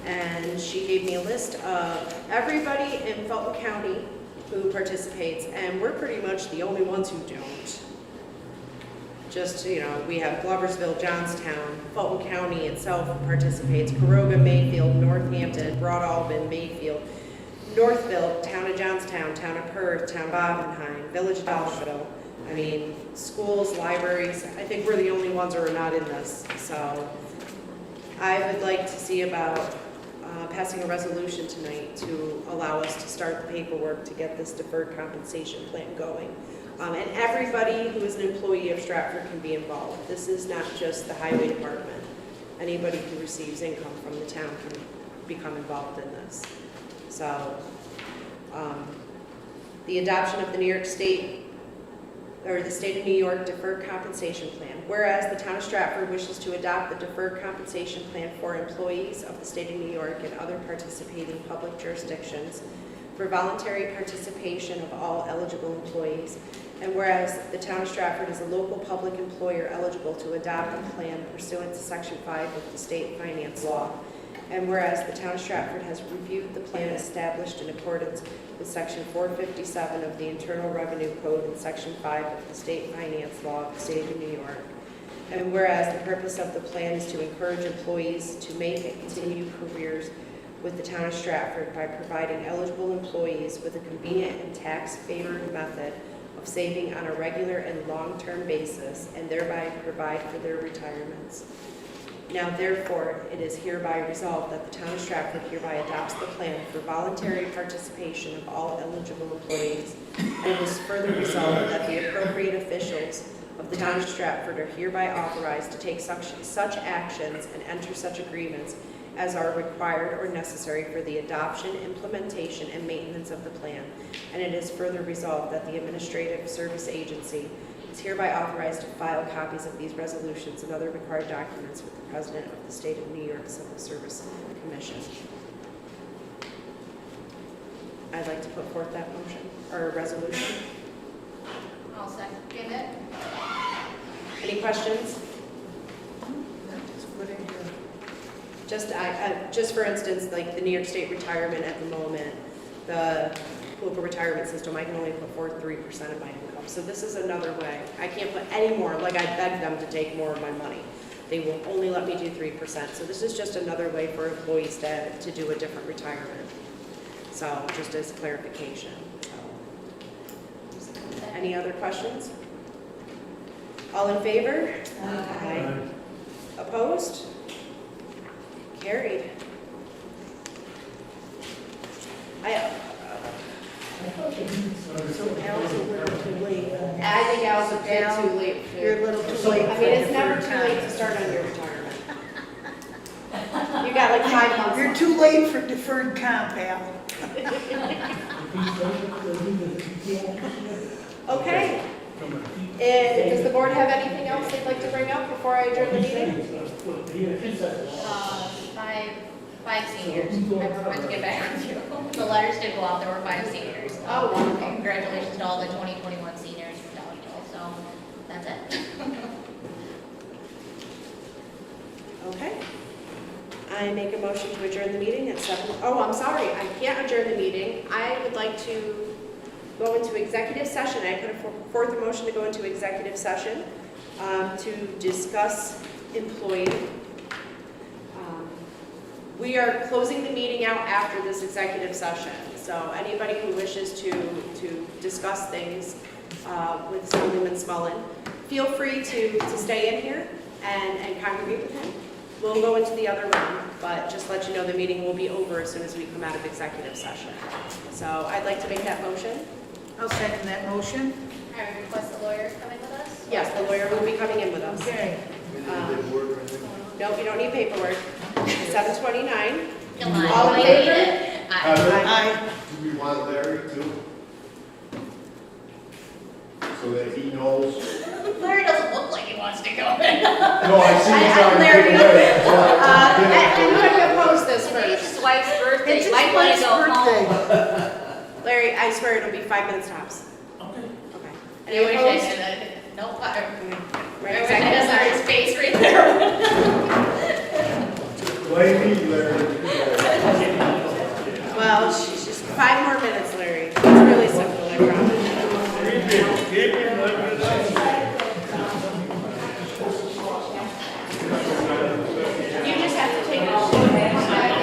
And she gave me a list of everybody in Fulton County who participates, and we're pretty much the only ones who don't. Just, we have Gloversville, Johnstown, Fulton County itself participates, Caroga, Mayfield, Northampton, Broad Albin, Mayfield, Northville, Town of Johnstown, Town of Perth, Town of Oppenheim, Village of Belleville. I mean, schools, libraries, I think we're the only ones who are not in this. So I would like to see about passing a resolution tonight to allow us to start the paperwork to get this deferred compensation plan going. And everybody who is an employee of Stratford can be involved. This is not just the highway department. Anybody who receives income from the town can become involved in this. So, the adoption of the the State of New York Deferred Compensation Plan. Whereas the town of Stratford wishes to adopt the Deferred Compensation Plan for employees of the State of New York and other participating public jurisdictions for voluntary participation of all eligible employees. And whereas the town of Stratford is a local public employer eligible to adopt a plan pursuant to Section 5 of the state finance law. And whereas the town of Stratford has reviewed the plan established in accordance with Section 457 of the Internal Revenue Code and Section 5 of the State Finance Law of the State of New York. And whereas the purpose of the plan is to encourage employees to make and continue careers with the town of Stratford by providing eligible employees with a convenient and tax-favored method of saving on a regular and long-term basis, and thereby provide for their retirements. Now therefore, it is hereby resolved that the town of Stratford hereby adopts the plan for voluntary participation of all eligible employees. And it is further resolved that the appropriate officials of the town of Stratford are hereby authorized to take such actions and enter such agreements as are required or necessary for the adoption, implementation, and maintenance of the plan. And it is further resolved that the Administrative Service Agency is hereby authorized to file copies of these resolutions and other required documents with the President of the State of New York Civil Service Commission. I'd like to put forth that motion, or resolution. I'll second it. Any questions? Just for instance, like the New York State retirement at the moment, the local retirement system, I can only put forth 3% of my income. So this is another way. I can't put any more, like I begged them to take more of my money. They will only let me do 3%. So this is just another way for employees to do a different retirement. So just as clarification. So, any other questions? All in favor? Aye. Opposed? Carried. So Al's a little too late. I think Al's a bit too late. You're a little too late. I mean, it's never too late to start on your retirement. You got like 5 months You're left. too late for deferred comp, Al. Okay. Does the board have anything else they'd like to bring up before I adjourn the meeting? 5 seniors. I forgot to get back with you. The letters did go out, there were 5 seniors. Oh, wonderful. Congratulations to all the 2021 seniors from Dodgeville, so that's it. Okay. I make a motion to adjourn the meeting at 7. Oh, I'm sorry, I can't adjourn the meeting. I would like to go into executive session. I put forth a motion to go into executive session to discuss employee. We are closing the meeting out after this executive session. So anybody who wishes to discuss things with Councilman Smullen, feel free to stay in here and congregate with him. We'll go into the other room, but just let you know the meeting will be over as soon as we come out of executive session. So I'd like to make that motion. I'll second that motion. I request the lawyer coming with us? Yes, the lawyer will be coming in with us. Okay. Nope, you don't need paperwork. 7:29. Come on, All in I favor? need it. Aye. Do we want Larry too? So that he knows. Larry doesn't look like he wants to go. No, I see he's I'm already Larry. getting ready. So I I'm get it. going to post this Today's first. his wife's birthday. It's his Might want wife's to go birthday. home. Larry, I swear it'll be 5 minutes tops. Okay. Okay. I Any wish I opposed? had no, I Right, wish I had exactly. Larry's face right there. Blame me, Larry. Well, she's just 5 more minutes, Larry. It's really simple, I promise. You just have to take it.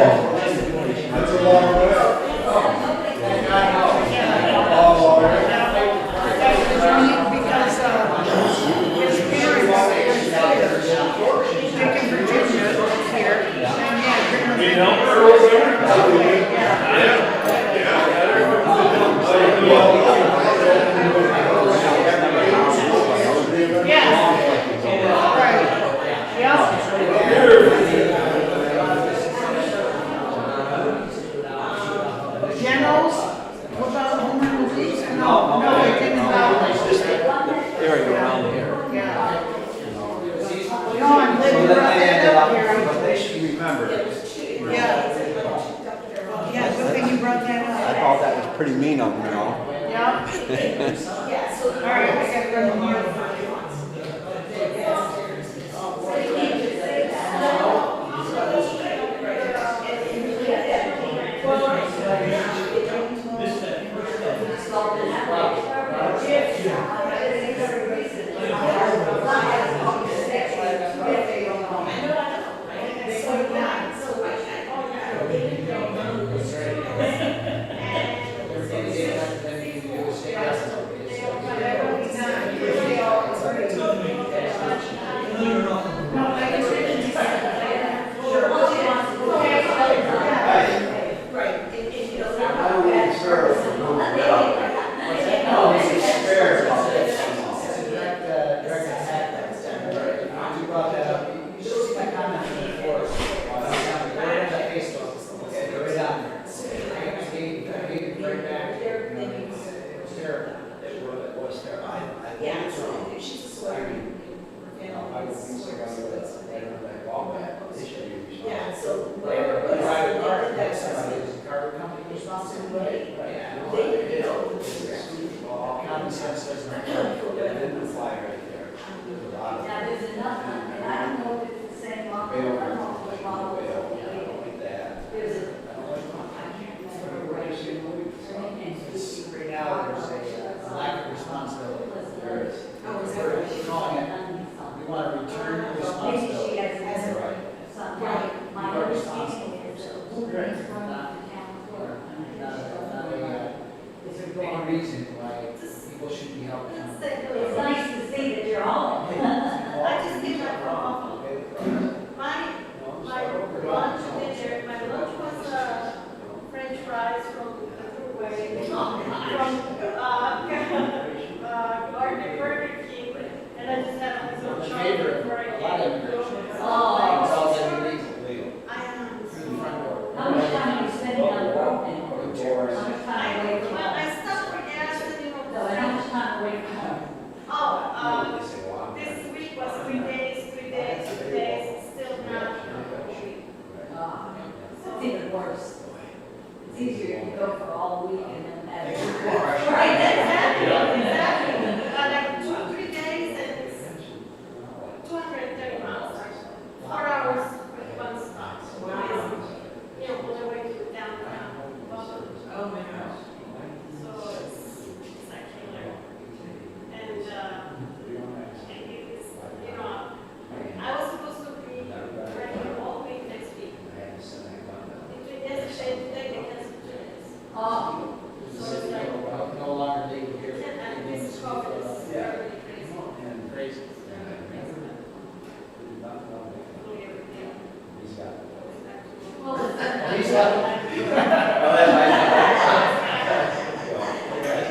That's a long way up. Because, his parents, Dick and Virginia here, and Generals, what about home run leagues? No, it didn't allow. Area around here. Yeah. No, I'm glad you So brought then they that ended up, up, Gary. but they should remember, Yeah. Yeah, good thing you brought that I up. thought that was pretty mean of them, you know? Yeah. All right, I gotta go to here. Please let them.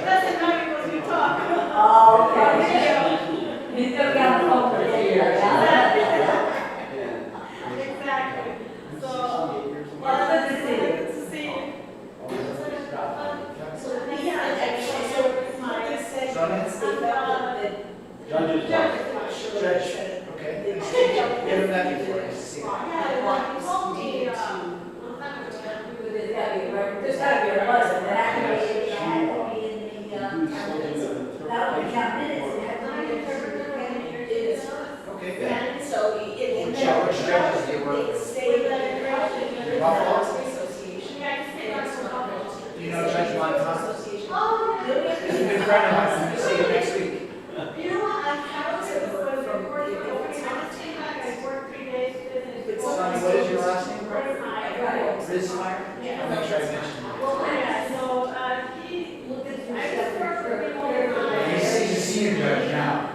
Doesn't matter what you talk. Oh, okay. He's gonna be on the phone for a year, yeah? Exactly. So, Well, good to see you. good to see you. So, yeah, actually, so my segment, Judge. Judge. Okay. Never met before. Nice to see you. Yeah, well, he told me, There's gotta be a buzz, and that could be in the, that'll be 10 minutes, it has to be Okay, good. so it. Which judges do you work with? State Buffalo? Association. Do you know Judge Montan? Association. He's a good friend of mine. I'll see you next week. You know what, I've had to from the Sonny, what is your last name? Rismeyer? Yeah. I'll make sure I mention it. He's a senior judge now.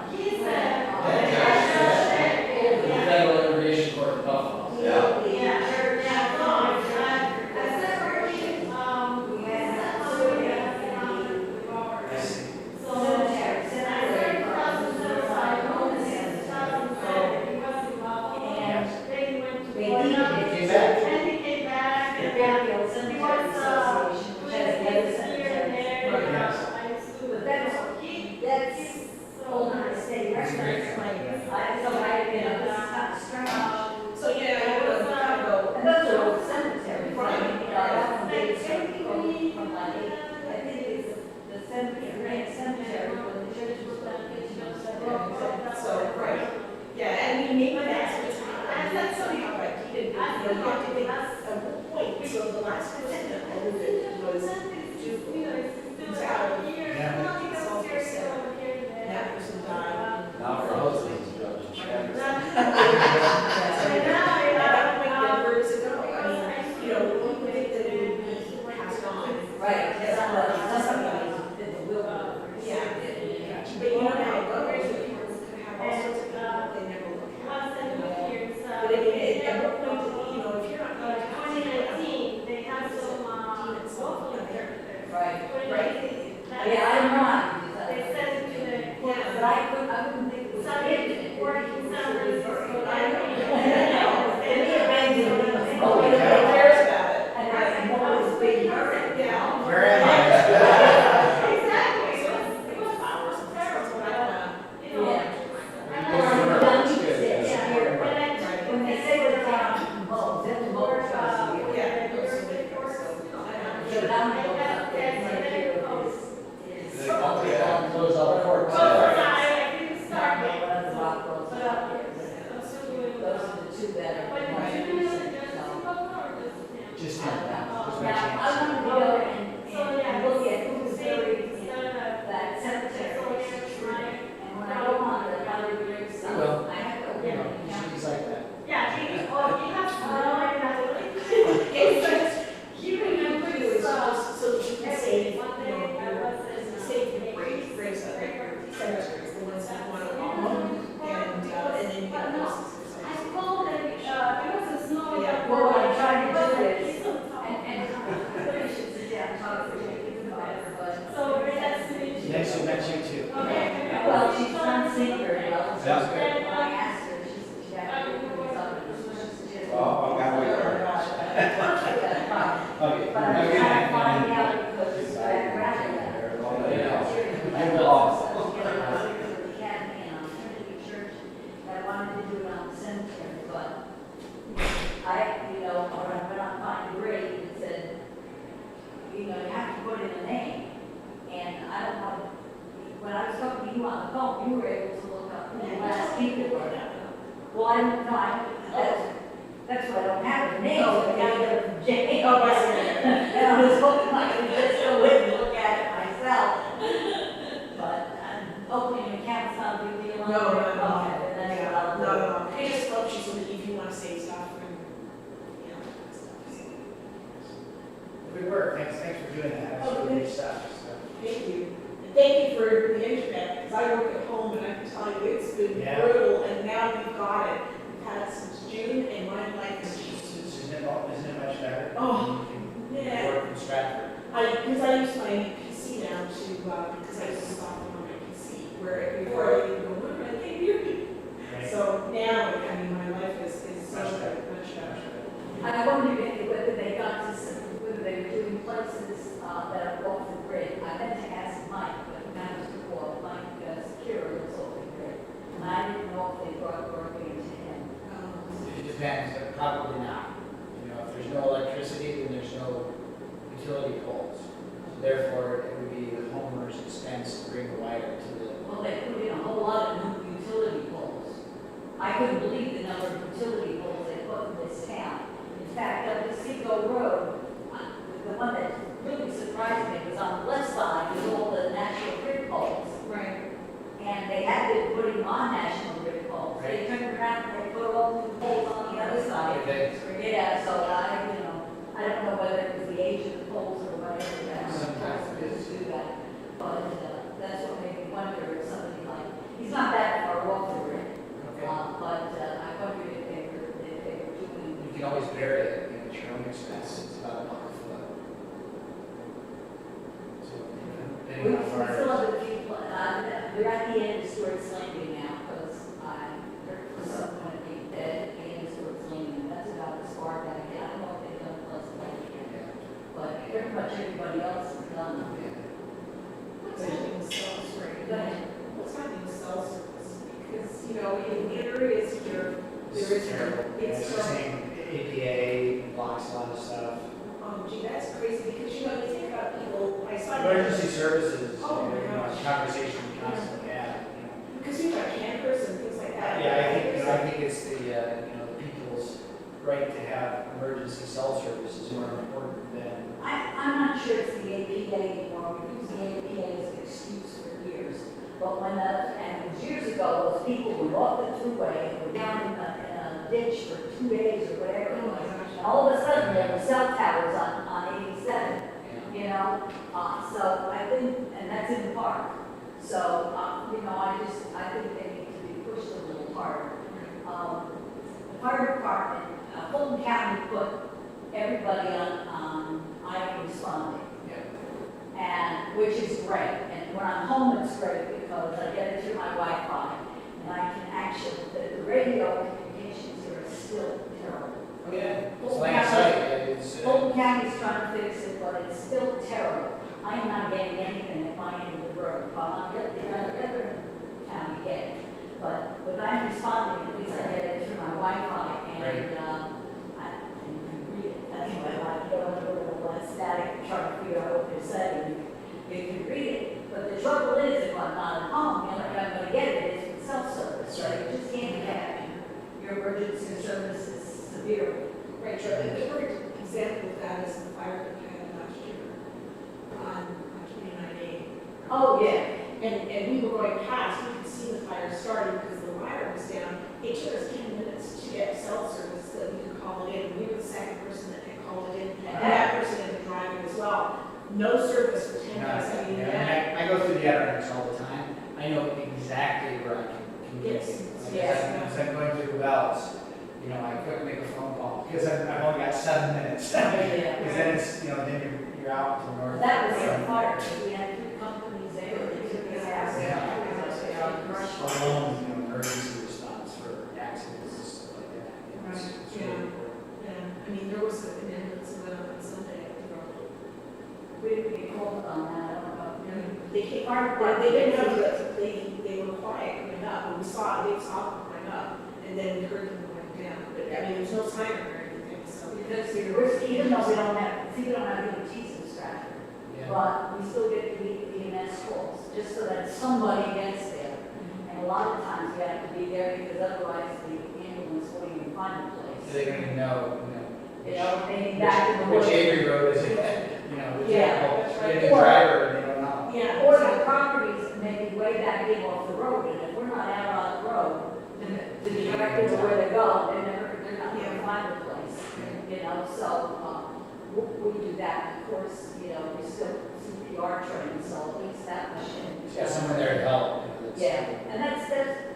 Federal Immigration Court in Buffalo. Yeah. Came back. So, yeah, I was, And those are old cemeteries, right? I think it's the cemetery, when the church was done, it's no cemetery. so, right. Yeah, and maybe that's what's, that's somehow, like, he didn't, you know, you have to think, at one point, so the last person that owned it was Duke. Who's out of here. Yeah. It's all for sale. That person died. Now her husband's a judge in Stratford. At that point, where does it go? I mean, you know, we would think that it would be passed on. Right, that's what, somebody did the will. Yeah. But you know how it goes, the people could have all sorts of people, they never look at. But I mean, at what point, you know, if you're not going to have they have some, deem itself, you know, they're, Right. right? Yeah, I'm not. They sent it to the, But I wouldn't think it was. working salaries. I know. Oh, Nobody cares about it. And I always big hurry. Yeah. Where am I? Exactly. So it was flowers and stuff, but I don't know. When they say the town involved, then the motor trucks. Yeah. But I'm not up there, Those other courts. Those are the two that are. Just him. Just my Now, I chance. want to go and look at who's buried in that cemetery. And when I go on the Valley Grave site, Well, I have to open You know, it. he's like that. It's just, you remember you is just so that you can save, you know, save the graves that are cemeteries, the ones that want to own them, and then you got those. Well, what I'm trying to do is, and we should sit down and talk for a about it, but. Nice to meet you too. Well, she's not seeing very well. So Sounds when I asked her, she said she had to do something. She suggested- Well, I'm gonna wait for her. Okay. But I'm trying to find out because it's background. I'm lost. I wanted to do it on the cemetery, but I, when I went on my grave, it said, you have to put in a name. And I don't know, when I was talking to you on the phone, you were able to look up who the last people were. Well, that's why I don't have a name, so I got to get it from Jay. And I was hoping I could just go in and look at it myself. But I'm hoping the account's not a big deal. No. Okay, then that's what I'll do. No. It just helps you so that if you want to save stuff and, you know, stuff. Good work. Thanks for doing that. That's Oh, really good. stuff. Thank you. And thank you for the internet, because I work at home and I can tell you it's been Yeah. brutal, and now we've got it. We've had it since June, and my life is just, Isn't it much better? oh, depends, but probably not. You know, if there's no electricity, then there's no utility poles. So therefore, it would be the homeowner's expense to bring the wire to the. Well, they put in a whole lot of new utility poles. I couldn't believe the number of utility poles they put in this town. In fact, up the Seago Road, the one that really surprised me was on the left side was all the National Grid poles. Right. And they had been putting on National Grid poles. They turned around and they put all the poles on the other side. Okay. Yeah, so I don't know whether it was the age of the poles or whatever that Sometimes it is. do that. But that's what made me wonder if somebody like, he's not that far off the grid. Okay. But I wondered if they were doing. You can always bury it, you know, at your own expense. It's about $1 a foot. So, We depending on still fire. have a few, we're at the end of Stewart's Landing now, because I heard from someone at the end of Stewart's Landing, that's about as far back, I don't know if they've done Pleasant Lake yet, but pretty much everybody else is done. What's happening with cell service? Go ahead. What's happening with cell service? Because, you know, in areas here, there is, terrible. it's the same APA blocks a lot of stuff. oh gee, that's crazy, because, you know, you think about people, I saw. Emergency services, Oh, my you know, gosh. conversation we constantly have, you know. Because you've got campers and things like that. Yeah, I think it's the, you know, the people's right to have emergency cell service is more important than. I'm not sure it's the APA anymore, we use the APA as an excuse for years. But and it was years ago, those people would walk the thruway and were down in a ditch for 2 days or whatever it was. And all of a sudden, there were cell towers on 87, you know? So I think, and that's in the park. So, you know, I think they need to be pushed a little harder. The fire department, Fulton County put everybody on I responding. And, which is great, and when I'm home, it's great because I get it through my Wi-Fi, and I can actually, the radio communications here are still terrible. Oh, yeah. It's Fulton like I County- say, it's, Fulton County's trying to fix it, but it's still terrible. I am not getting anything at my end of the road, while I'm getting the other county getting. But when I'm responding, at least I get it through my Wi-Fi, and, I can read it. That's why I like to go into a little static and try to figure out what they're saying. You can read it, but the trouble is, if I'm not at home, the only way I'm gonna get it is with self-service. So you just can't have your emergency services severely. Right, Charlie, the perfect example of that is the fire that we had last year on 29A. Oh, yeah. And we were going past, we could see the fire starting because the wire was down. It took us 10 minutes to get cell service so that we could call it in. We were the second person that had called it in, and that person had been driving as well. No service for 10 minutes. I mean, that, I go through the Adirondacks all the time. I know exactly where I can communicate. Yes. As I'm going through the valves, you know, I couldn't make a phone call because I've only got 7 minutes. Because then it's, you know, then you're out to north. That was a fire, because we had 2 companies there, they took the gas. Alone, you know, emergency response for accidents and stuff like that. You know, it's really important. yeah. I mean, there was an ambulance that went up on Sunday. We didn't get called on that, I don't know. They came, they didn't have the, they were quiet coming up, and we saw them coming up, and then we heard them going down. But I mean, there's no siren or anything, so. Because even though we don't have EMTs in Stratford, Yeah. but we still get the EMS calls, just so that somebody gets there. And a lot of times you have to be there because otherwise the ambulance won't even find the place. So they don't even know, You know, they need back in the which woods. Avery Road is it? You know, which Yeah, that's right. the driver, and they don't know. Yeah. Or the properties may be way back in off the road, and if we're not out on the road, then the directors where they go, they're not gonna find the place. You know, so, we do that, of course, you know, we still CPR trained, so at least that machine. Got someone there to help. Yeah, and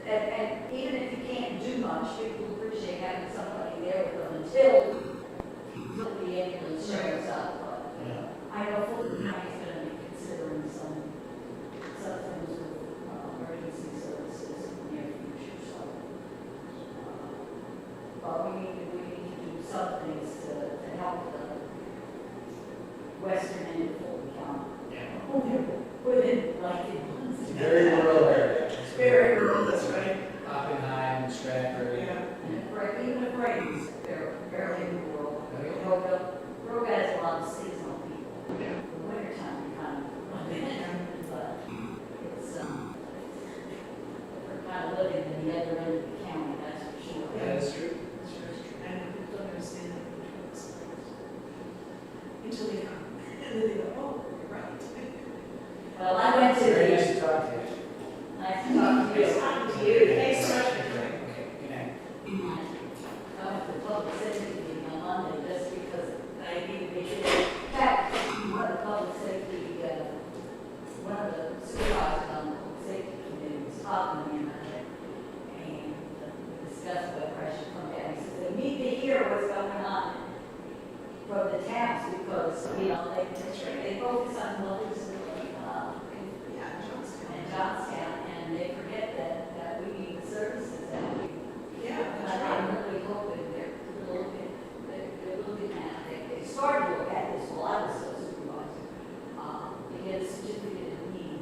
and even if you can't do much, people appreciate having somebody there with them until the ambulance shows up. But Yeah. I know Fulton County's gonna be considering some things with emergency services in the near future, so. But we need to do some things to help the western end of Fulton County. Yeah. Within, like, It's a very rural area. Very rural, that's right. Oppenheim, Stratford. Yeah. right, even if parades, they're barely rural. Rogue has a lot of seasonal people. In the wintertime, you kind of, but it's, we're kind of living in the other end of the county, that's for sure. That is true. And people don't understand that. Until they come, and then they go, oh, you're right. Well, I went to Very the, nice to talk to you. nice to talk to you. Nice talking to you. Thanks so much for coming. Okay, good night. I went to the public safety meeting on Monday just because I needed to be there. In fact, one of the public safety, one of the supervisors on the public safety committee was talking to me about it. And we discussed whether I should come down. He said, they need to hear what's going on from the towns because, you know, they focus on Williamson, Yeah, Johnstown. and Johnstown, and they forget that we need the services that we. Yeah, And that's I'm right. really hoping they're looking at, they started to look at this while I was a supervisor. To get a certificate of need,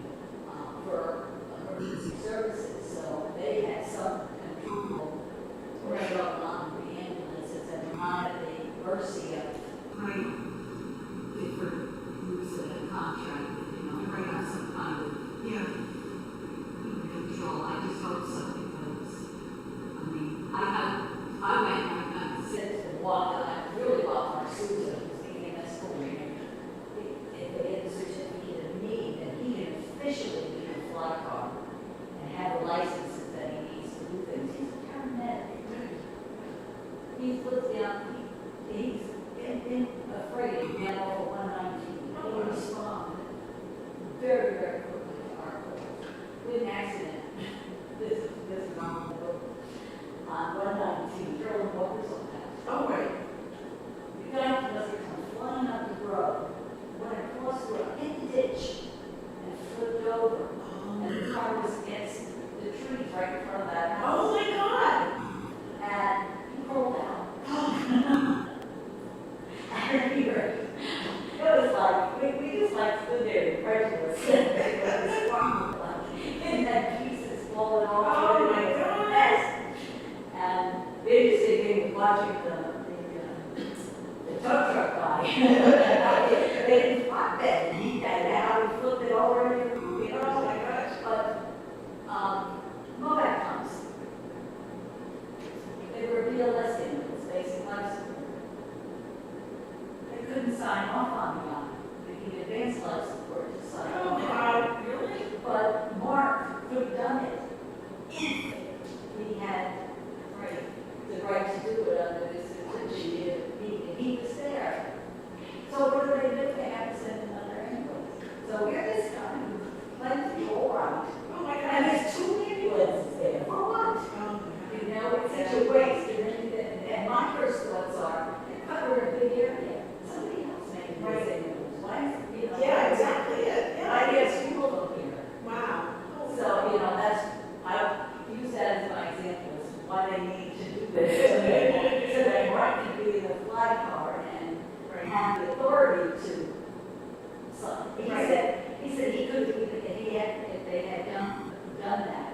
for emergency services, so they had some control right on the ambulances and not at the mercy of different groups that have contracted, you know, they have some kind of control. I just hope so because, I mean, I went and I said to the one that I really love, our Susan, who's the EMS coordinator, if they get a certificate of need, then he can officially be a fly car and have the licenses that he needs to do things. He's a paramedic. He's looked down, he's been afraid of getting over 119. He will respond very, very quickly to our calls. With an accident, this is on the book, on 119, Carolyn Walker's on that. Oh, right. The guy must have come flying up the road, went across the road, hit the ditch, and flipped over. And the car was against the trees right in front of that house. Oh, my God. And he rolled out. And he heard, it was like, we just like stood there incredulous. And then pieces falling off. Oh, my God. Yes. And they just sitting watching the tow truck guy. They didn't spot that. And how he flipped it over and everything. Oh, my gosh. But, MOVAC comes. They were BLS ambulance, basic life support. They couldn't sign off on the line. They needed advanced life support to sign Oh, off. God, really? But Mark could have done it if he had the right to do it under this certificate. He was there. So what do? They have to send another ambulance. So we're this guy who claims to go around. Oh, my God. And there's 2 ambulances there. For what? Oh, You know, it's such a waste. And my first thoughts are, they're covering a big area. Somebody else making this ambulance. Why is it, you know? yeah, exactly it. I Yeah. guess people look here. Wow. So, you know, I use that as my example as to why they need to do this. So that Mark can be in the fly car and have the authority to, so, he said he could, if they had done that,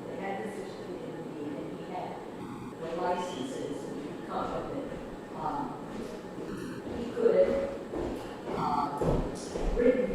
they had the certificate of need and he had the licenses to come with it. He could have, written